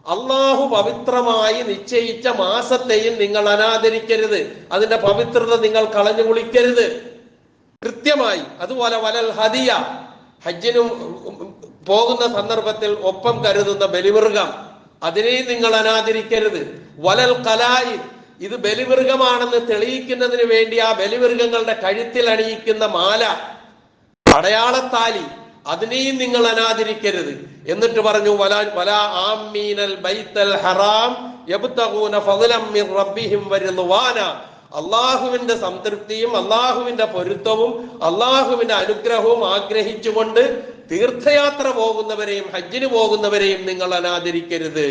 അള്ളാഹു പവിത്രമായി നിശ്ചയിച്ച മാസത്തെയും നിങ്ങൾ അനാദരിക്കരുത്, അതിന്റെ പവിത്രത നിങ്ങൾ കളഞ്ഞു കുളിക്കരുത് കൃത്യമായി. അതുപോലെ വലൽ ഹദിയ, ഹജ്ജിനും പോകുന്ന സന്ദർഭത്തിൽ ഒപ്പം കരുതുന്ന ബലിമൃഗം, അതിനെയും നിങ്ങൾ അനാദരിക്കരുത്. വലൽ ഖലായിദ്, ഇത് ബലിമൃഗമാണെന്ന് തെളിയിക്കുന്നതിന് വേണ്ടി ആ ബലിമൃഗങ്ങളുടെ കഴുത്തിൽ അണിയിക്കുന്ന മാല, അടയാളത്താലി, അതിനെയും നിങ്ങൾ അനാദരിക്കരുത്. എന്നിട്ട് പറഞ്ഞു വലാ ആമീനൽ ബൈത്തൽ ഹറാം യബ്തഗൂന ഫളലം മിർ റബ്ബിഹിം വറിദ്വാന, അള്ളാഹുവിന്റെ സംതൃപ്തിയും അള്ളാഹുവിന്റെ പൊരുത്തവും അള്ളാഹുവിന്റെ അനുഗ്രഹവും ആഗ്രഹിച്ചുകൊണ്ട് തീർത്ഥയാത്ര പോകുന്നവരെയും ഹജ്ജിന് പോകുന്നവരെയും നിങ്ങൾ അനാദരിക്കരുത്.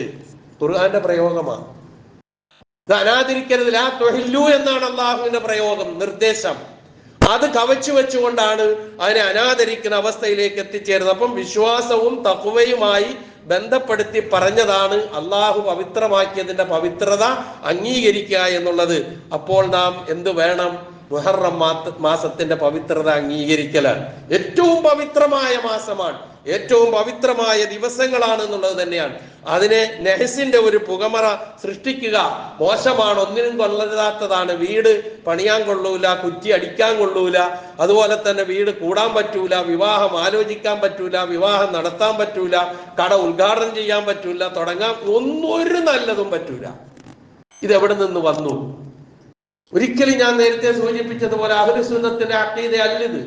ഖുർആന്റെ പ്രയോഗമാണ് ഇത്. അനാദരിക്കരുത്, ലാ തുഹില്ലു എന്നാണ് അള്ളാഹുവിന്റെ പ്രയോഗം, നിർദ്ദേശം. അത് കവച്ചു വെച്ചുകൊണ്ടാണ് അതിനെ അനാദരിക്കുന്ന അവസ്ഥയിലേക്ക് എത്തിച്ചേരുന്നത്. അപ്പം വിശ്വാസവും തഖ്വയുമായി ബന്ധപ്പെടുത്തി പറഞ്ഞതാണ് അള്ളാഹു പവിത്രമാക്കിയതിന്റെ പവിത്രത അംഗീകരിക്കുക എന്നുള്ളത്. അപ്പോൾ നാം എന്ത് വേണം? മുഹറം മാസത്തിന്റെ പവിത്രത അംഗീകരിക്കലാണ്. ഏറ്റവും പവിത്രമായ മാസമാണ്, ഏറ്റവും പവിത്രമായ ദിവസങ്ങളാണ് എന്നുള്ളത് തന്നെയാണ്. അതിനെ നെഹസിന്റെ ഒരു പുകമറ സൃഷ്ടിക്കുക മോശമാണ്, ഒന്നിനും കൊള്ളരുതാത്തതാണ്. വീട് പണിയാൻ കൊള്ളൂല, കുറ്റി അടിക്കാൻ കൊള്ളൂല, അതുപോലെ തന്നെ വീട് കൂടാൻ പറ്റൂല, വിവാഹം ആലോചിക്കാൻ പറ്റൂല, വിവാഹം നടത്താൻ പറ്റൂല, കട ഉദ്ഘാടനം ചെയ്യാൻ പറ്റൂല, തുടങ്ങാൻ ഒരു നല്ലതും പറ്റൂല. ഇതെവിടെ നിന്ന് വന്നു? ഒരിക്കലും ഞാൻ നേരത്തെ സൂചിപ്പിച്ചതുപോലെ അഹ്ലു സുന്നത്തിന്റെ അഖീദ അല്ലിത്.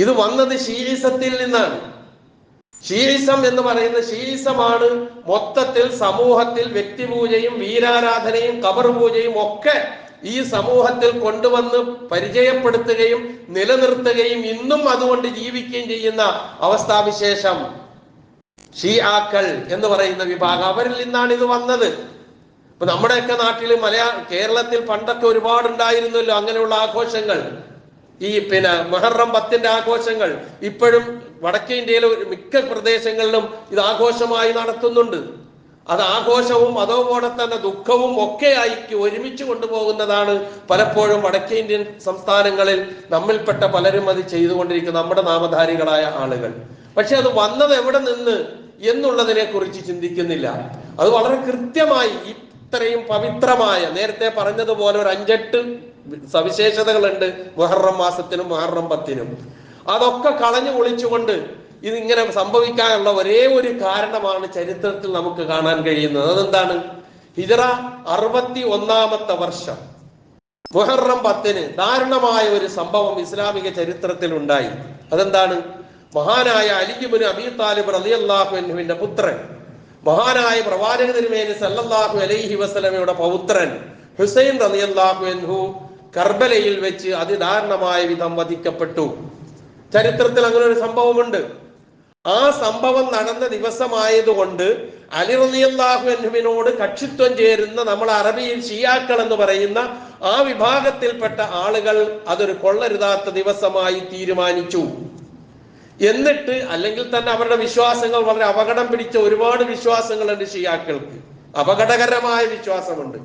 ഇത് വന്നത് ഷീഇസത്തിൽ നിന്നാണ്. ഷീഇസം എന്ന് പറയുന്ന ഷീഇസമാണ് മൊത്തത്തിൽ സമൂഹത്തിൽ വ്യക്തിപൂജയും വീരാരാധനയും ഖബർ പൂജയും ഒക്കെ ഈ സമൂഹത്തിൽ കൊണ്ടുവന്ന് പരിചയപ്പെടുത്തുകയും നിലനിർത്തുകയും ഇന്നും അതുകൊണ്ട് ജീവിക്കുകയും ചെയ്യുന്ന അവസ്ഥാവിശേഷം. ഷിയാക്കൾ എന്ന് പറയുന്ന വിഭാഗം, അവരിൽ നിന്നാണ് ഇത് വന്നത്. ഇപ്പൊ നമ്മുടെയൊക്കെ നാട്ടിൽ കേരളത്തിൽ പണ്ടൊക്കെ ഒരുപാടുണ്ടായിരുന്നല്ലോ അങ്ങനെയുള്ള ആഘോഷങ്ങൾ. ഈ മുഹറം 10ന്റെ ആഘോഷങ്ങൾ ഇപ്പോഴും വടക്കേ ഇന്ത്യയിലെ മിക്ക പ്രദേശങ്ങളിലും ഇത് ആഘോഷമായി നടത്തുന്നുണ്ട്. അത് ആഘോഷവും അതോപോലെ തന്നെ ദുഃഖവും ഒക്കെ ആയി ഒരുമിച്ച് കൊണ്ടുപോകുന്നതാണ് പലപ്പോഴും വടക്കേ ഇന്ത്യൻ സംസ്ഥാനങ്ങളിൽ നമ്മിൽപ്പെട്ട പലരും അത് ചെയ്തുകൊണ്ടിരിക്കുന്ന നമ്മുടെ നാമധാരികളായ ആളുകൾ. പക്ഷെ അത് വന്നത് എവിടെ നിന്ന് എന്നുള്ളതിനെ കുറിച്ച് ചിന്തിക്കുന്നില്ല. അത് വളരെ കൃത്യമായി ഇത്രയും പവിത്രമായ, നേരത്തെ പറഞ്ഞതുപോലെ ഒരു 5-8 സവിശേഷതകളുണ്ട് മുഹറം മാസത്തിനും മുഹറം 10നും. അതൊക്കെ കളഞ്ഞു ഒളിച്ചുകൊണ്ട് ഇതിങ്ങനെ സംഭവിക്കാനുള്ള ഒരേ ഒരു കാരണമാണ് ചരിത്രത്തിൽ നമുക്ക് കാണാൻ കഴിയുന്നത്. അതെന്താണ്? ഹിജറ 61-ാമത്തെ വർഷം മുഹറം 10ന് ദാരുണമായ ഒരു സംഭവം ഇസ്ലാമിക ചരിത്രത്തിൽ ഉണ്ടായി. അതെന്താണ്? മഹാനായ അലി ഇബ്നു അബീ താലിബ് റളിയല്ലാഹു അൻഹുവിന്റെ പുത്രൻ, മഹാനായ പ്രവാചക തിരുമേനി സല്ലല്ലാഹു അലൈഹി വസല്ലമയുടെ പൗത്രൻ ഹുസൈൻ റളിയല്ലാഹു അൻഹു കർബലയിൽ വെച്ച് അതിദാരുണമായ വിധം വധിക്കപ്പെട്ടു. ചരിത്രത്തിൽ അങ്ങനെ ഒരു സംഭവമുണ്ട്. ആ സംഭവം നടന്ന ദിവസമായതുകൊണ്ട് അലി റളിയല്ലാഹു അൻഹുവിനോട് കക്ഷിത്വം ചേരുന്ന നമ്മൾ അറബിയിൽ ഷിയാക്കൾ എന്ന് പറയുന്ന ആ വിഭാഗത്തിൽപ്പെട്ട ആളുകൾ അതൊരു കൊള്ളരുതാത്ത ദിവസമായി തീരുമാനിച്ചു. എന്നിട്ട്, അല്ലെങ്കിൽ തന്നെ അവരുടെ വിശ്വാസങ്ങൾ വളരെ അപകടം പിടിച്ച ഒരുപാട് വിശ്വാസങ്ങളുണ്ട് ഷിയാക്കൾക്ക്. അപകടകരമായ വിശ്വാസമുണ്ട്.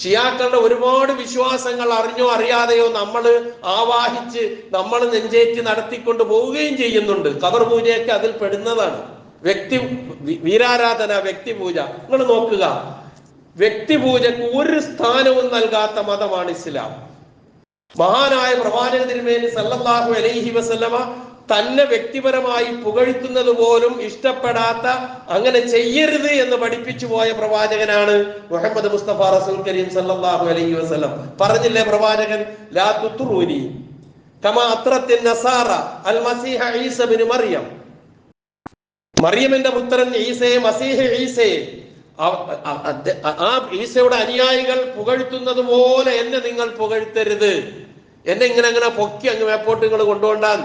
ഷിയാക്കളുടെ ഒരുപാട് വിശ്വാസങ്ങൾ അറിഞ്ഞോ അറിയാതെയോ നമ്മൾ ആവാഹിച്ച് നമ്മൾ നെഞ്ചേറ്റി നടത്തിക്കൊണ്ട് പോവുകയും ചെയ്യുന്നുണ്ട്. ഖബർ പൂജയൊക്കെ അതിൽ പെടുന്നതാണ്. വീരാരാധന, വ്യക്തിപൂജ. നിങ്ങൾ നോക്കുക, വ്യക്തിപൂജക്ക് ഒരു സ്ഥാനവും നൽകാത്ത മതമാണ് ഇസ്ലാം. മഹാനായ പ്രവാചക തിരുമേനി സല്ലല്ലാഹു അലൈഹി വസല്ലമ തന്നെ വ്യക്തിപരമായി പുകഴ്ത്തുന്നത് പോലും ഇഷ്ടപ്പെടാത്ത, അങ്ങനെ ചെയ്യരുത് എന്ന് പഠിപ്പിച്ചു പോയ പ്രവാചകനാണ് മുഹമ്മദ് മുസ്തഫ റസൂൽ കരീം സല്ലല്ലാഹു അലൈഹി വസല്ലം. പറഞ്ഞില്ലേ പ്രവാചകൻ, ലാ തുത്റൂനി കമാ അത്രത്തിൻ നസാറ അൽ മസീഹ ഈസ ഇബ്നു മറിയം, മറിയമിന്റെ പുത്രൻ ഈസയെ, മസീഹ് ഈസയെ, ആ ഈസയുടെ അനുയായികൾ പുകഴ്ത്തുന്നത് പോലെ എന്നെ നിങ്ങൾ പുകഴ്ത്തരുത്. എന്നെ ഇങ്ങനെ പൊക്കി അങ്ങ് മേപ്പോട്ട് നിങ്ങൾ കൊണ്ടുകൊണ്ടാൻ.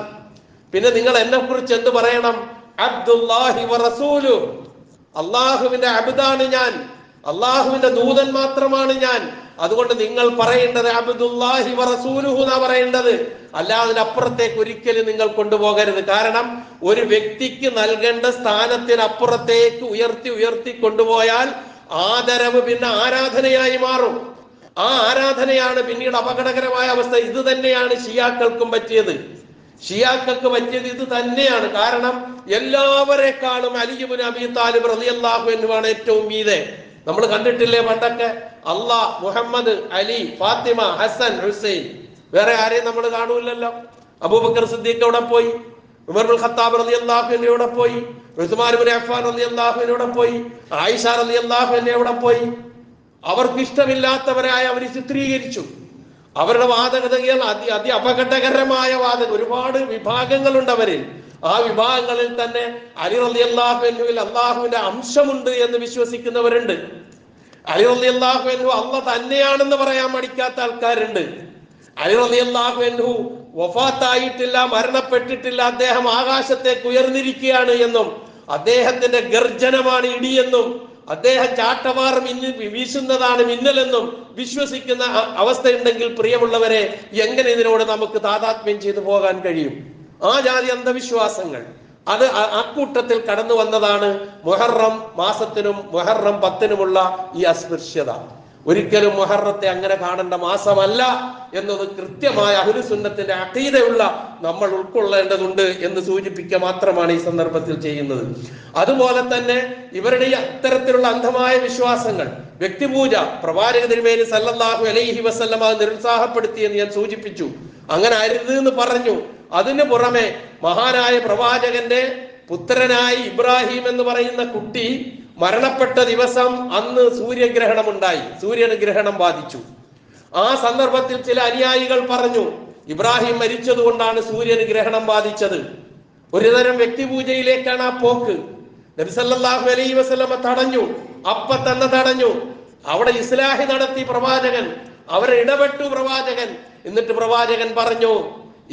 പിന്നെ നിങ്ങൾ എന്നെ കുറിച്ച് എന്ത് പറയണം? അബ്ദുല്ലാഹി വ റസൂലു, അള്ളാഹുവിന്റെ അബ്ദാണ് ഞാൻ, അള്ളാഹുവിന്റെ ദൂതൻ മാത്രമാണ് ഞാൻ. അതുകൊണ്ട് നിങ്ങൾ പറയേണ്ടത് അബ്ദുല്ലാഹി വ റസൂലുഹു എന്നാ പറയേണ്ടത്, അല്ലാതെ അതിനപ്പുറത്തേക്ക് ഒരിക്കലും നിങ്ങൾ കൊണ്ടുപോകരുത്. കാരണം ഒരു വ്യക്തിക്ക് നൽകേണ്ട സ്ഥാനത്തിനപ്പുറത്തേക്ക് ഉയർത്തി കൊണ്ടുപോയാൽ ആദരവ് പിന്നെ ആരാധനയായി മാറും. ആ ആരാധനയാണ് പിന്നീട് അപകടകരമായ അവസ്ഥ. ഇത് തന്നെയാണ് ഷിയാക്കൾക്കും പറ്റിയത്. ഷിയാക്കൾക്ക് പറ്റിയത് ഇത് തന്നെയാണ്. കാരണം എല്ലാവരെക്കാളും അലി ഇബ്നു അബീ താലിബ് റളിയല്ലാഹു അൻഹുവാണ് ഏറ്റവും മീതെ. നമ്മൾ കണ്ടിട്ടില്ലേ പണ്ടൊക്കെ അല്ലാഹ്, മുഹമ്മദ്, അലി, ഫാത്തിമ, ഹസൻ, ഹുസൈൻ, വേറെ ആരെയും നമ്മൾ കാണൂലല്ലോ. അബൂബക്കർ സിദ്ദീഖ് എവിടെ പോയി? ഉമർ ഇബ്നുൽ ഖത്താബ് റളിയല്ലാഹു അൻഹു എവിടെ പോയി? ഉസ്മാൻ ഇബ്നു അഫ്ഫാൻ റളിയല്ലാഹു അൻഹു എവിടെ പോയി? ആയിഷ റളിയല്ലാഹു അൻഹ എവിടെ പോയി? അവർക്ക് ഇഷ്ടമില്ലാത്തവരായി അവർ ചിത്രീകരിച്ചു. അവരുടെ വാദഗതികൾ അതി അപകടകരമായ ഒരുപാട് വിഭാഗങ്ങളുണ്ട് അവരിൽ. ആ വിഭാഗങ്ങളിൽ തന്നെ അലി റളിയല്ലാഹു അൻഹുവിൽ അള്ളാഹുവിന്റെ അംശമുണ്ട് എന്ന് വിശ്വസിക്കുന്നവരുണ്ട്. അലി റളിയല്ലാഹു അൻഹു അള്ളാഹ് തന്നെയാണെന്ന് പറയാൻ മടിക്കാത്ത ആൾക്കാരുണ്ട്. അലി റളിയല്ലാഹു അൻഹു വഫാത്തായിട്ടില്ല, മരണപ്പെട്ടിട്ടില്ല, അദ്ദേഹം ആകാശത്തേക്ക് ഉയർന്നിരിക്കുകയാണ് എന്നും അദ്ദേഹത്തിന്റെ ഗർജനമാണ് ഇടിയെന്നും അദ്ദേഹം ചാട്ടവാർ വീശുന്നതാണ് മിന്നലെന്നും വിശ്വസിക്കുന്ന അവസ്ഥയുണ്ടെങ്കിൽ പ്രിയമുള്ളവരെ, എങ്ങനെ ഇതിനോട് നമുക്ക് താതാത്മ്യം ചെയ്തു പോകാൻ കഴിയും? ആ ജാതി അന്ധവിശ്വാസങ്ങൾ അത് അക്കൂട്ടത്തിൽ കടന്നു വന്നതാണ് മുഹറം മാസത്തിനും മുഹറം 10-നുമുള്ള ഈ അസ്പൃശ്യത. ഒരിക്കലും മുഹറത്തെ അങ്ങനെ കാണേണ്ട മാസമല്ല എന്നത് കൃത്യമായ അഹ്ലു സുന്നത്തിന്റെ അഖീദയുള്ള നമ്മൾ ഉൾക്കൊള്ളേണ്ടതുണ്ട് എന്ന് സൂചിപ്പിക്കുക മാത്രമാണ് ഈ സന്ദർഭത്തിൽ ചെയ്യുന്നത്. അതുപോലെ തന്നെ ഇവരുടെ ഈ അത്തരത്തിലുള്ള അന്ധമായ വിശ്വാസങ്ങൾ, വ്യക്തിപൂജ, പ്രവാചക തിരുമേനി സല്ലല്ലാഹു അലൈഹി വസല്ലം അത് നിരുത്സാഹപ്പെടുത്തിയെന്ന് ഞാൻ സൂചിപ്പിച്ചു. അങ്ങനെ അരുത് എന്ന് പറഞ്ഞു. അതിനു പുറമെ മഹാനായ പ്രവാചകന്റെ പുത്രനായി ഇബ്രാഹിം എന്ന് പറയുന്ന കുട്ടി മരണപ്പെട്ട ദിവസം അന്ന് സൂര്യഗ്രഹണം ഉണ്ടായി, സൂര്യന് ഗ്രഹണം ബാധിച്ചു. ആ സന്ദർഭത്തിൽ ചില അനുയായികൾ പറഞ്ഞു, ഇബ്രാഹിം മരിച്ചത് കൊണ്ടാണ് സൂര്യന് ഗ്രഹണം ബാധിച്ചത്. ഒരുതരം വ്യക്തിപൂജയിലേക്കാണ് ആ പോക്ക്. നബി സല്ലല്ലാഹു അലൈഹി വസല്ലമ തടഞ്ഞു, തന്നെ തടഞ്ഞു. അവിടെ ഇസ്ലാഹി നടത്തി പ്രവാചകൻ, അവരെ ഇടപെട്ടു പ്രവാചകൻ. എന്നിട്ട് പ്രവാചകൻ പറഞ്ഞു,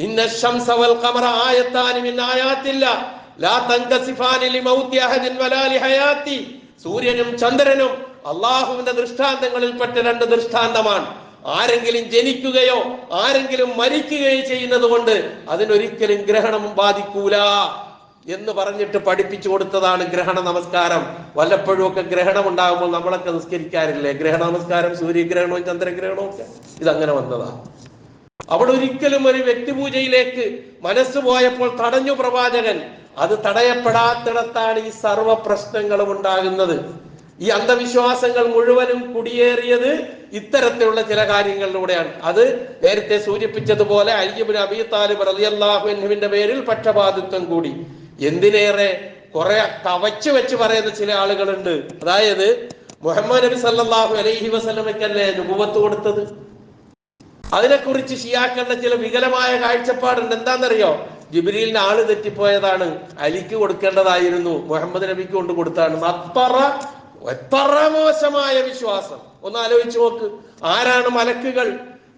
ഇന്ന ശംസ വൽ ഖമറ ആയത്താനി മിൻ ആയാത്തില്ലാ ലാ തൻകസിഫാനി ലിമൗതി അഹദിൻ വലാ ലിഹയാത്തി. സൂര്യനും ചന്ദ്രനും അല്ലാഹുവിന്റെ ദൃഷ്ടാന്തങ്ങളിൽപ്പെട്ട 2 ദൃഷ്ടാന്തമാണ്. ആരെങ്കിലും ജനിക്കുകയോ ആരെങ്കിലും മരിക്കുകയോ ചെയ്യുന്നത് കൊണ്ട് അതിനൊരിക്കലും ഗ്രഹണം ബാധിക്കൂല എന്ന് പറഞ്ഞിട്ട് പഠിപ്പിച്ചു കൊടുത്തതാണ് ഗ്രഹണ നമസ്കാരം. വല്ലപ്പോഴും ഒക്കെ ഗ്രഹണം ഉണ്ടാകുമ്പോൾ നമ്മളൊക്കെ നിസ്കരിക്കാറില്ലേ? ഗ്രഹണ നമസ്കാരം, സൂര്യഗ്രഹണവും ചന്ദ്രഗ്രഹണവും ഒക്കെ ഇതങ്ങനെ വന്നതാണ്. അവിടെ ഒരിക്കലും ഒരു വ്യക്തിപൂജയിലേക്ക് മനസ്സ് പോയപ്പോൾ തടഞ്ഞു പ്രവാചകൻ. അത് തടയപ്പെടാത്തിടത്താണ് ഈ സർവ പ്രശ്നങ്ങളും ഉണ്ടാകുന്നത്. ഈ അന്ധവിശ്വാസങ്ങൾ മുഴുവനും കുടിയേറിയത് ഇത്തരത്തിലുള്ള ചില കാര്യങ്ങളിലൂടെയാണ്. അത് നേരത്തെ സൂചിപ്പിച്ചതുപോലെ അലി ഇബ്നു അബീ താലിബ് റളിയല്ലാഹു അൻഹുവിന്റെ പേരിൽ പക്ഷപാതിത്വം കൂടി. എന്തിനേറെ കുറെ കവച്ചു വെച്ച് പറയുന്ന ചില ആളുകളുണ്ട്. അതായത് മുഹമ്മദ് നബി സല്ലല്ലാഹു അലൈഹി വസല്ലമയ്ക്കല്ലേ നുബുവത്ത് കൊടുത്തത്? അതിനെക്കുറിച്ച് ഷിയാക്കളുടെ ചില വികലമായ കാഴ്ചപ്പാടുണ്ട്. എന്താണെന്നറിയോ? ജിബ്രീലിന് ആള് തെറ്റിപ്പോയതാണ്, അലിക്ക് കൊടുക്കേണ്ടതായിരുന്നു, മുഹമ്മദ് നബിക്ക് കൊണ്ട് കൊടുത്താണ്. എത്ര മോശമായ വിശ്വാസം! ഒന്ന് ആലോചിച്ച് നോക്ക്. ആരാണ് മലക്കുകൾ?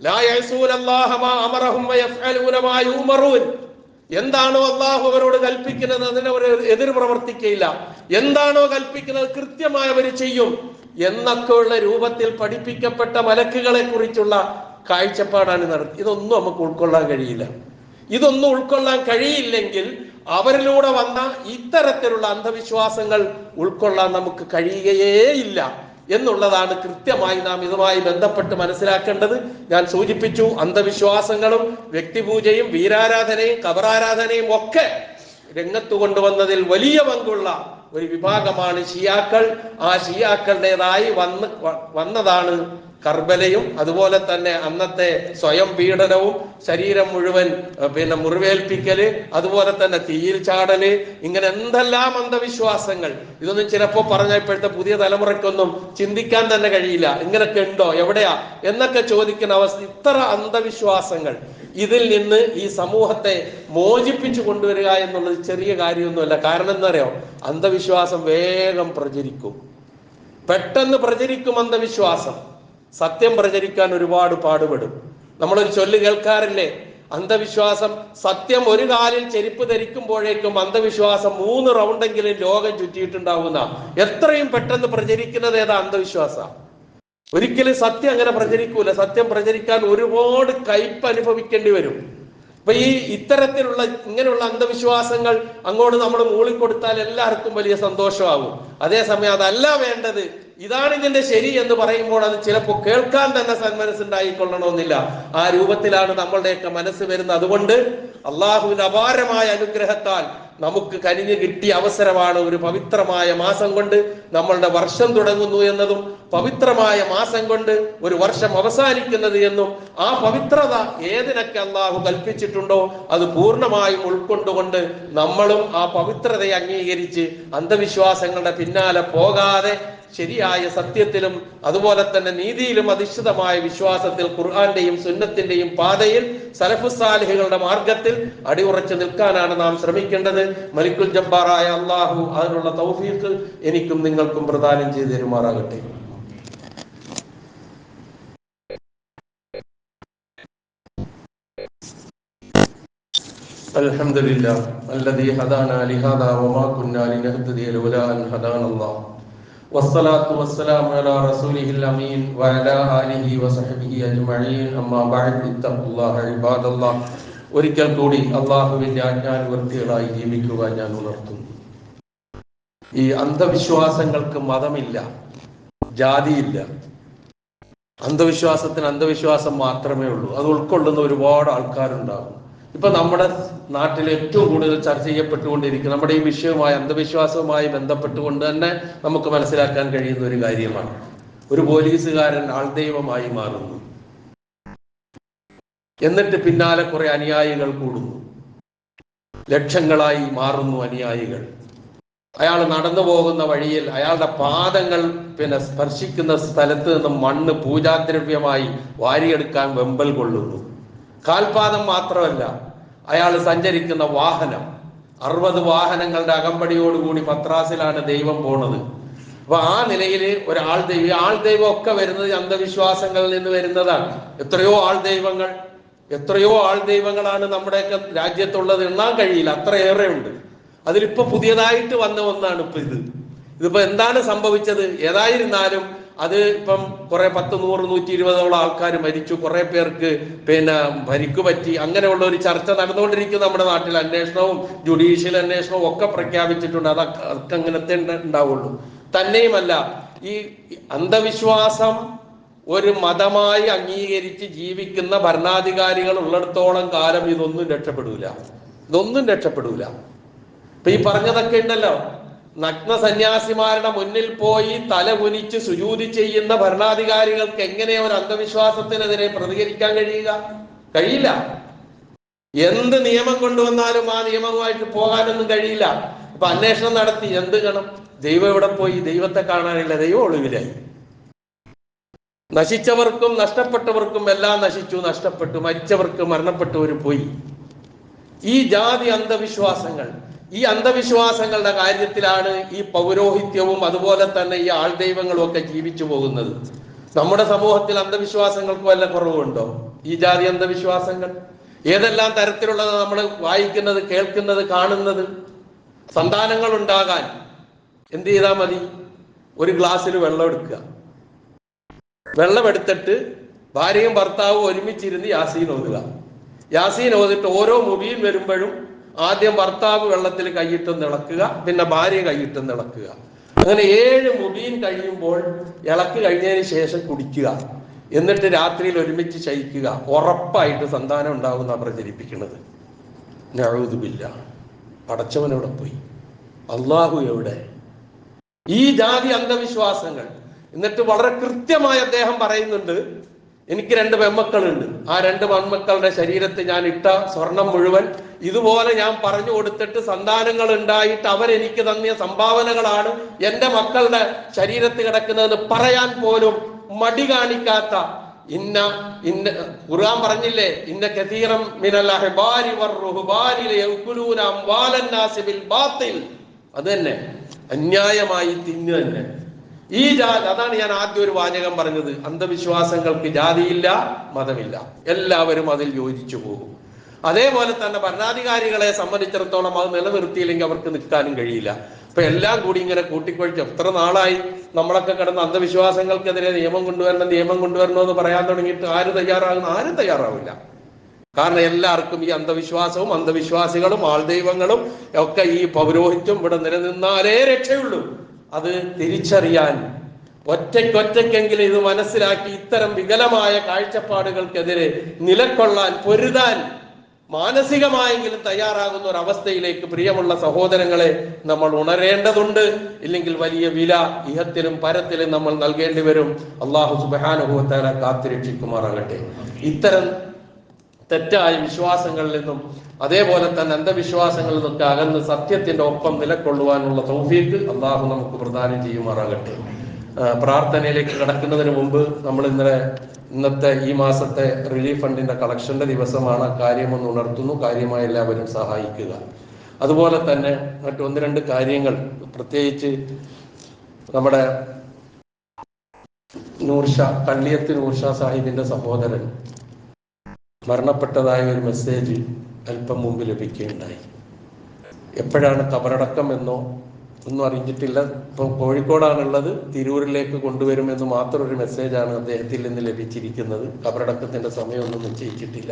ലാ യഅസൂനല്ലാഹ മാ അമറഹും വയഫ്അലൂന മാ യുമറൂൻ. എന്താണോ അള്ളാഹു അവരോട് കൽപ്പിക്കുന്നത് അതിനെ അവർ എതിർ പ്രവർത്തിക്കയില്ല. എന്താണോ കൽപ്പിക്കുന്നത് കൃത്യമായി അവർ ചെയ്യും എന്നൊക്കെയുള്ള രൂപത്തിൽ പഠിപ്പിക്കപ്പെട്ട മലക്കുകളെ കുറിച്ചുള്ള കാഴ്ചപ്പാടാണ് നടത്തി. ഇതൊന്നും നമുക്ക് ഉൾക്കൊള്ളാൻ കഴിയില്ല. ഇതൊന്നും ഉൾക്കൊള്ളാൻ കഴിയില്ലെങ്കിൽ അവരിലൂടെ വന്ന ഇത്തരത്തിലുള്ള അന്ധവിശ്വാസങ്ങൾ ഉൾക്കൊള്ളാൻ നമുക്ക് കഴിയുകയേ ഇല്ല എന്നുള്ളതാണ് കൃത്യമായി നാം ഇതുമായി ബന്ധപ്പെട്ട് മനസ്സിലാക്കേണ്ടത്. ഞാൻ സൂചിപ്പിച്ചു, അന്ധവിശ്വാസങ്ങളും വ്യക്തിപൂജയും വീരാരാധനയും ഖബറാരാധനയും ഒക്കെ രംഗത്ത് കൊണ്ടുവന്നതിൽ വലിയ പങ്കുള്ള ഒരു വിഭാഗമാണ് ഷിയാക്കൾ. ആ ഷിയാക്കളുടേതായി വന്നതാണ് കർബലയും അതുപോലെ തന്നെ അന്നത്തെ സ്വയം പീഡനവും ശരീരം മുഴുവൻ മുറിവേൽപ്പിക്കല്, അതുപോലെ തന്നെ തീയിൽ ചാടല്, ഇങ്ങനെ എന്തെല്ലാം അന്ധവിശ്വാസങ്ങൾ. ഇതൊന്നും ചിലപ്പോൾ പറഞ്ഞ ഇപ്പോഴത്തെ പുതിയ തലമുറയ്ക്കൊന്നും ചിന്തിക്കാൻ തന്നെ കഴിയില്ല. ഇങ്ങനൊക്കെ ഉണ്ടോ, എവിടെയാ എന്നൊക്കെ ചോദിക്കുന്ന അവസ്ഥ. ഇത്ര അന്ധവിശ്വാസങ്ങൾ. ഇതിൽ നിന്ന് ഈ സമൂഹത്തെ മോചിപ്പിച്ചു കൊണ്ടുവരിക എന്നുള്ളത് ചെറിയ കാര്യമൊന്നുമല്ല. കാരണം എന്താ അറിയോ, അന്ധവിശ്വാസം വേഗം പ്രചരിക്കും, പെട്ടെന്ന് പ്രചരിക്കും അന്ധവിശ്വാസം. സത്യം പ്രചരിക്കാൻ ഒരുപാട് പാടുപെടും. നമ്മളൊരു ചൊല്ല് കേൾക്കാറില്ലേ, അന്ധവിശ്വാസം സത്യം ഒരു കാലിൽ ചെരുപ്പ് ധരിക്കുമ്പോഴേക്കും അന്ധവിശ്വാസം 3 റൗണ്ടെങ്കിലും ലോകം ചുറ്റിയിട്ടുണ്ടാവുന്ന. എത്രയും പെട്ടെന്ന് പ്രചരിക്കുന്നത് ഏതാ, അന്ധവിശ്വാസ. ഒരിക്കലും സത്യം അങ്ങനെ പ്രചരിക്കൂല. സത്യം പ്രചരിക്കാൻ ഒരുപാട് കയ്പ് അനുഭവിക്കേണ്ടി വരും. അപ്പൊ ഇത്തരത്തിലുള്ള ഇങ്ങനെയുള്ള അന്ധവിശ്വാസങ്ങൾ അങ്ങോട്ട് നമ്മൾ മൂളിക്കൊടുത്താൽ എല്ലാവർക്കും വലിയ സന്തോഷമാകും. അതേസമയം അതല്ല വേണ്ടത്, ഇതാണ് ഇതിന്റെ ശരി എന്ന് പറയുമ്പോൾ അത് ചിലപ്പോൾ കേൾക്കാൻ തന്നെ സന്മനസ്സുണ്ടായിക്കൊള്ളണമെന്നില്ല. ആ രൂപത്തിലാണ് നമ്മളുടെയൊക്കെ മനസ്സ് വരുന്നത്. അതുകൊണ്ട് അള്ളാഹുവിന്റെ അപാരമായ അനുഗ്രഹത്താൽ നമുക്ക് കനിഞ്ഞു കിട്ടിയ അവസരമാണ്. ഒരു പവിത്രമായ മാസം കൊണ്ട് നമ്മളുടെ വർഷം തുടങ്ങുന്നു എന്നതും പവിത്രമായ മാസം കൊണ്ട് ഒരു വർഷം അവസാനിക്കുന്നത് എന്നും ആ പവിത്രത ഏതിനൊക്കെ അള്ളാഹു കൽപ്പിച്ചിട്ടുണ്ടോ അത് പൂർണ്ണമായും ഉൾക്കൊണ്ടുകൊണ്ട് നമ്മളും ആ പവിത്രതയെ അംഗീകരിച്ച് അന്ധവിശ്വാസങ്ങളുടെ പിന്നാലെ പോകാതെ ശരിയായ സത്യത്തിലും അതുപോലെ തന്നെ നീതിയിലും അധിഷ്ഠിതമായ വിശ്വാസത്തിൽ ഖുർആന്റെയും സുന്നത്തിന്റെയും പാതയിൽ സലഫുസ് സാലിഹുകളുടെ മാർഗത്തിൽ അടിയുറച്ചു നിൽക്കാനാണ് നാം ശ്രമിക്കേണ്ടത്. മലിക്കുൽ ജബ്ബാറായ അള്ളാഹു അതിനുള്ള തൗഫീഖ് എനിക്കും നിങ്ങൾക്കും പ്രദാനം ചെയ്തു തരുമാറാകട്ടെ. അൽഹംദുലില്ലാഹ് അല്ലദീ ഹദാനാ ലിഹാദാ വമാ കുന്നാ ലിനഹ്തദിയ ലൗലാ അൻ ഹദാനല്ലാഹ് വസ്സലാത്തു വസ്സലാമു അലാ റസൂലിഹിൽ അമീൻ വഅലാ ആലിഹി വസഹ്ബിഹി അജ്മഈൻ. അമ്മാ ബഅദ്, ഇത്തഖുല്ലാഹ ഇബാദല്ലാഹ്. ഒരിക്കൽ കൂടി അള്ളാഹുവിന്റെ ആജ്ഞാനുവർത്തികളായി ജീവിക്കുക ഞാൻ ഉണർത്തുന്നു. ഈ അന്ധവിശ്വാസങ്ങൾക്ക് മതമില്ല, ജാതിയില്ല. അന്ധവിശ്വാസത്തിന് അന്ധവിശ്വാസം മാത്രമേ ഉള്ളൂ. അത് ഉൾക്കൊള്ളുന്ന ഒരുപാട് ആൾക്കാരുണ്ടാകും. ഇപ്പൊ നമ്മുടെ നാട്ടിൽ ഏറ്റവും കൂടുതൽ ചർച്ച ചെയ്യപ്പെട്ടുകൊണ്ടിരിക്കുന്ന നമ്മുടെ ഈ വിഷയവുമായി അന്ധവിശ്വാസവുമായി ബന്ധപ്പെട്ടുകൊണ്ട് തന്നെ നമുക്ക് മനസ്സിലാക്കാൻ കഴിയുന്ന ഒരു കാര്യമാണ്. ഒരു പോലീസുകാരൻ ആൾദൈവമായി മാറുന്നു, എന്നിട്ട് പിന്നാലെ കുറെ അനുയായികൾ കൂടുന്നു, ലക്ഷങ്ങളായി മാറുന്നു അനുയായികൾ. അയാൾ നടന്നു പോകുന്ന വഴിയിൽ അയാളുടെ പാദങ്ങൾ സ്പർശിക്കുന്ന സ്ഥലത്ത് നിന്നും മണ്ണ് പൂജാദ്രവ്യമായി വാരിയെടുക്കാൻ വെമ്പൽ കൊള്ളുന്നു. കാൽപാദം മാത്രമല്ല, അയാൾ സഞ്ചരിക്കുന്ന വാഹനം, 60 വാഹനങ്ങളുടെ അകമ്പടിയോടുകൂടി പത്രാസിലാണ് ദൈവം പോണത്. അപ്പൊ ആ നിലയിൽ ആൾദൈവം ഒക്കെ വരുന്നത് അന്ധവിശ്വാസങ്ങളിൽ നിന്ന് വരുന്നതാണ്. എത്രയോ ആൾദൈവങ്ങളാണ് നമ്മുടെയൊക്കെ രാജ്യത്തുള്ളത്, എണ്ണാൻ കഴിയില്ല, അത്രയേറെ ഉണ്ട്. അതിലിപ്പോ പുതിയതായിട്ട് വന്ന ഒന്നാണ് ഇതിപ്പോ എന്താണ് സംഭവിച്ചത്? ഏതായിരുന്നാലും അത് ഇപ്പം കുറെ 10, 100, 120 ആൾക്കാർ മരിച്ചു, കുറെ പേർക്ക് പരിക്ക് പറ്റി. അങ്ങനെയുള്ള ഒരു ചർച്ച നടന്നുകൊണ്ടിരിക്കും നമ്മുടെ നാട്ടിൽ. അന്വേഷണവും ജുഡീഷ്യൽ അന്വേഷണവും ഒക്കെ പ്രഖ്യാപിച്ചിട്ടുണ്ട്. അതൊക്കെ അങ്ങനത്തെ ഉണ്ടാവുള്ളൂ. തന്നെയുമല്ല, ഈ അന്ധവിശ്വാസം ഒരു മതമായി അംഗീകരിച്ച് ജീവിക്കുന്ന ഭരണാധികാരികൾ ഉള്ളിടത്തോളം കാലം ഇതൊന്നും രക്ഷപ്പെടൂല. ഇപ്പൊ ഈ പറഞ്ഞതൊക്കെ ഉണ്ടല്ലോ, നഗ്ന സന്യാസിമാരുടെ മുന്നിൽ പോയി തല കുനിച്ച് സുജൂദ് ചെയ്യുന്ന ഭരണാധികാരികൾക്ക് എങ്ങനെ ഒരു അന്ധവിശ്വാസത്തിനെതിരെ പ്രതികരിക്കാൻ കഴിയില്ല. എന്ത് നിയമം കൊണ്ടുവന്നാലും ആ നിയമവുമായിട്ട് പോകാനൊന്നും കഴിയില്ല. ഇപ്പൊ അന്വേഷണം നടത്തി, എന്ത് കാണും? ദൈവം എവിടെ പോയി? ദൈവത്തെ കാണാനില്ല, ദൈവം ഒളിവിലായി. നശിച്ചവർക്കും നഷ്ടപ്പെട്ടവർക്കും എല്ലാം നഷ്ടപ്പെട്ടു, മരിച്ചവർക്ക് മരണപ്പെട്ടവർ പോയി. ഈ ജാതി അന്ധവിശ്വാസങ്ങൾ, ഈ അന്ധവിശ്വാസങ്ങളുടെ കാര്യത്തിലാണ് ഈ പൗരോഹിത്യവും അതുപോലെ തന്നെ ഈ ആൾദൈവങ്ങളും ഒക്കെ ജീവിച്ചു പോകുന്നത്. നമ്മുടെ സമൂഹത്തിൽ അന്ധവിശ്വാസങ്ങൾക്ക് വല്ല കുറവുണ്ടോ? ഈ ജാതി അന്ധവിശ്വാസങ്ങൾ ഏതെല്ലാം തരത്തിലുള്ളത് നമ്മൾ വായിക്കുന്നത്, കേൾക്കുന്നത്, കാണുന്നത്. സന്താനങ്ങൾ ഉണ്ടാകാൻ എന്ത് ചെയ്താൽ മതി? ഒരു ഗ്ലാസ്സിൽ വെള്ളം എടുക്കുക, വെള്ളമെടുത്തിട്ട് ഭാര്യയും ഭർത്താവും ഒരുമിച്ചിരുന്ന് യാസീൻ ഓതിട്ട് ഓരോ മുടിയിൽ വരുമ്പോഴും ആദ്യം ഭർത്താവ് വെള്ളത്തിൽ കൈയിട്ടൊന്ന് ഇളക്കുക, പിന്നെ ഭാര്യ കൈയിട്ടൊന്ന് ഇളക്കുക. അങ്ങനെ 7 മുടിയും കഴിയുമ്പോൾ ഇളക്ക് കഴിഞ്ഞതിന് ശേഷം കുടിക്കുക. എന്നിട്ട് രാത്രിയിൽ ഒരുമിച്ച് ശയിക്കുക. ഉറപ്പായിട്ട് സന്താനം ഉണ്ടാകുന്ന പ്രചരിപ്പിക്കുന്നത്. നഊദു ബില്ലാഹ്. പടച്ചവൻ എവിടെ പോയി? അള്ളാഹു എവിടെ? ഈ ജാതി അന്ധവിശ്വാസങ്ങൾ എന്നിട്ട് വളരെ കൃത്യമായി അദ്ദേഹം പറയുന്നുണ്ട്, എനിക്ക് 2 പെൺമക്കളുണ്ട്. ആ 2 പെൺമക്കളുടെ ശരീരത്തിൽ ഞാൻ ഇട്ട സ്വർണം മുഴുവൻ ഇതുപോലെ ഞാൻ പറഞ്ഞു കൊടുത്തിട്ട് സന്താനങ്ങൾ ഉണ്ടായിട്ട് അവരെനിക്ക് തന്നിയ സംഭാവനകളാണ് എന്റെ മക്കളുടെ ശരീരത്തിൽ കിടക്കുന്നതെന്ന് പറയാൻ പോലും മടി കാണിക്കാത്ത ഖുർആൻ പറഞ്ഞില്ലേ, ഇന്ന കസീറം മിനൽ അഹ്ബാരി വറുഹ്ബാനി യഅകുലൂന അംവാലൻ നാസി ബിൽ ബാത്തിൽ. അത് തന്നെ അന്യായമായി തിന്നു തന്നെ ഈ ജാതി. അതാണ് ഞാൻ ആദ്യം ഒരു വാചകം പറഞ്ഞത്, അന്ധവിശ്വാസങ്ങൾക്ക് ജാതിയില്ല, മതമില്ല, എല്ലാവരും അതിൽ യോജിച്ചു പോകും. അതേപോലെ തന്നെ ഭരണാധികാരികളെ സംബന്ധിച്ചിടത്തോളം അത് നിലനിർത്തിയില്ലെങ്കിൽ അവർക്ക് നിൽക്കാനും കഴിയില്ല. ഇപ്പൊ എല്ലാം കൂടി ഇങ്ങനെ കൂട്ടിക്കൊഴിച്ച് എത്ര നാളായി നമ്മളൊക്കെ കിടന്ന് അന്ധവിശ്വാസങ്ങൾക്കെതിരെ നിയമം കൊണ്ടുവരണം എന്ന് പറയാൻ തുടങ്ങിയിട്ട് ആരും തയ്യാറാവില്ല. കാരണം എല്ലാവർക്കും ഈ അന്ധവിശ്വാസവും അന്ധവിശ്വാസികളും ആൾദൈവങ്ങളും ഒക്കെ ഈ പൗരോഹിത്യം ഇവിടെ നിലനിന്നാലേ രക്ഷയുള്ളൂ. അത് തിരിച്ചറിയാൻ ഒറ്റയ്ക്കെങ്കിലും ഇത് മനസ്സിലാക്കി ഇത്തരം വികലമായ കാഴ്ചപ്പാടുകൾക്കെതിരെ നിലകൊള്ളാൻ പൊരുതാൻ മാനസികമായെങ്കിലും തയ്യാറാകുന്ന ഒരു അവസ്ഥയിലേക്ക് പ്രിയമുള്ള സഹോദരങ്ങളെ നമ്മൾ ഉണരേണ്ടതുണ്ട്. ഇല്ലെങ്കിൽ വലിയ വില ഇഹത്തിലും പരത്തിലും നമ്മൾ നൽകേണ്ടി വരും. അല്ലാഹു സുബ്ഹാനഹു വ തആല കാത്തുരക്ഷിക്കുമാറാകട്ടെ. ഇത്തരം തെറ്റായ വിശ്വാസങ്ങളിൽ നിന്നും അതേപോലെ തന്നെ അന്ധവിശ്വാസങ്ങളിൽ നിന്നൊക്കെ അകന്ന് സത്യത്തിന്റെ ഒപ്പം നിലകൊള്ളുവാനുള്ള തൗഫീഖ് അല്ലാഹു നമുക്ക് പ്രദാനം ചെയ്യുമാറാകട്ടെ. പ്രാർത്ഥനയിലേക്ക് കടക്കുന്നതിന് മുമ്പ് നമ്മൾ ഇന്നത്തെ ഈ മാസത്തെ റിലീഫ് ഫണ്ടിന്റെ കളക്ഷന്റെ ദിവസമാണ്. കാര്യമൊന്ന് ഉണർത്തുന്നു, കാര്യമായി എല്ലാവരും സഹായിക്കുക. അതുപോലെ തന്നെ മറ്റു 1-2 കാര്യങ്ങൾ, പ്രത്യേകിച്ച് നമ്മുടെ കള്ളിയത്ത് നൂർഷാ സാഹിബിന്റെ സഹോദരൻ മരണപ്പെട്ടതായ ഒരു മെസ്സേജ് അല്പം മുമ്പ് ലഭിക്കുകയുണ്ടായി. എപ്പോഴാണ് കബറടക്കം എന്നോ ഒന്നും അറിഞ്ഞിട്ടില്ല. ഇപ്പൊ കോഴിക്കോടാണുള്ളത്, തിരൂരിലേക്ക് കൊണ്ടുവരുമെന്ന് മാത്രം ഒരു മെസ്സേജാണ് അദ്ദേഹത്തിൽ നിന്ന് ലഭിച്ചിരിക്കുന്നത്. കബറടക്കത്തിന്റെ സമയമൊന്നും നിശ്ചയിച്ചിട്ടില്ല.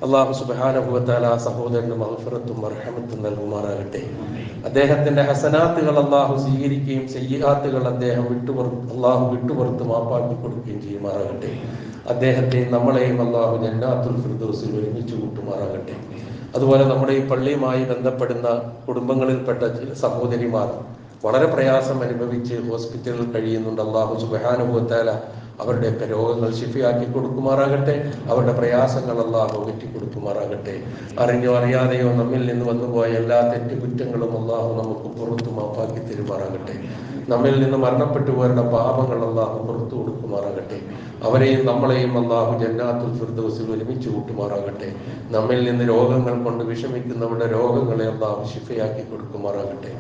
അല്ലാഹു സുബ്ഹാനഹു വ തആല ആ സഹോദരന് മഗ്ഫിറത്തും മർഹമത്തും നൽകുമാറാകട്ടെ. അദ്ദേഹത്തിന്റെ ഹസനാത്തുകൾ അല്ലാഹു സ്വീകരിക്കുകയും സയ്യിആത്തുകൾ അല്ലാഹു വിട്ടുപുറത്ത് മാപ്പാക്കി കൊടുക്കുകയും ചെയ്യുമാറാകട്ടെ. അദ്ദേഹത്തെയും നമ്മളെയും അല്ലാഹു ജന്നാത്തുൽ ഫിർദൗസിൽ ഒരുമിച്ച് കൂട്ടുമാറാകട്ടെ. അതുപോലെ നമ്മുടെ ഈ പള്ളിയുമായി ബന്ധപ്പെടുന്ന കുടുംബങ്ങളിൽപ്പെട്ട സഹോദരിമാർ വളരെ പ്രയാസം അനുഭവിച്ച് ഹോസ്പിറ്റലിൽ കഴിയുന്നുണ്ട്. അല്ലാഹു സുബ്ഹാനഹു വ തആല അവരുടെയൊക്കെ രോഗങ്ങൾ ശിഫയാക്കി കൊടുക്കുമാറാകട്ടെ. അവരുടെ പ്രയാസങ്ങൾ അല്ലാഹു അകറ്റി കൊടുക്കുമാറാകട്ടെ. അറിഞ്ഞോ അറിയാതെയോ നമ്മിൽ നിന്ന് വന്നുപോയ എല്ലാ തെറ്റുകുറ്റങ്ങളും അല്ലാഹു നമുക്ക് പുറത്തു മാപ്പാക്കി തരുമാറാകട്ടെ. നമ്മിൽ നിന്ന് മരണപ്പെട്ടു പോരുടെ പാപങ്ങൾ അല്ലാഹു പുറത്തു കൊടുക്കുമാറാകട്ടെ. അവരെയും നമ്മളെയും അല്ലാഹു ജന്നാത്തുൽ ഫിർദൗസിൽ ഒരുമിച്ച് കൂട്ടുമാറാകട്ടെ. നമ്മിൽ നിന്ന് രോഗങ്ങൾ കൊണ്ട് വിഷമിക്കുന്നവരുടെ രോഗങ്ങളെ അല്ലാഹു ശിഫയാക്കി കൊടുക്കുമാറാകട്ടെ.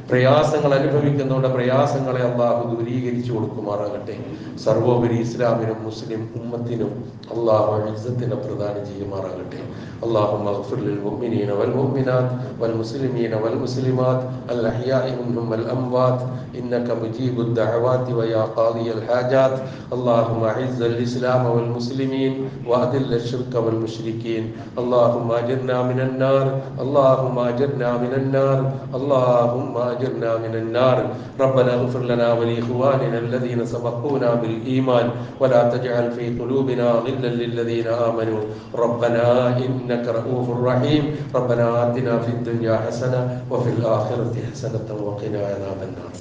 പ്രയാസങ്ങൾ അനുഭവിക്കുന്നവരുടെ പ്രയാസങ്ങളെ അല്ലാഹു ദൂരീകരിച്ചു കൊടുക്കുമാറാകട്ടെ. സർവോപരി ഇസ്ലാമിനും മുസ്ലിം ഉമ്മത്തിനും അല്ലാഹു ഇസ്സത്തിനെ പ്രദാനം ചെയ്യുമാറാകട്ടെ. اللهم اغفر للمؤمنين والمؤمنات والمسلمين والمسلمات الأحياء منهم والأموات إنك مجيب الدعوات ويا قاضي الحاجات. اللهم أعز الإسلام والمسلمين وأذل الشرك والمشركين. اللهم أجرنا من النار، اللهم أجرنا من النار، اللهم أجرنا من النار. ربنا اغفر لنا ولإخواننا الذين سبقونا بالإيمان ولا تجعل في قلوبنا غلا للذين آمنوا ربنا إنك رؤوف رحيم. ربنا آتنا في الدنيا حسنة وفي الآخرة حسنة وقنا عذاب النار.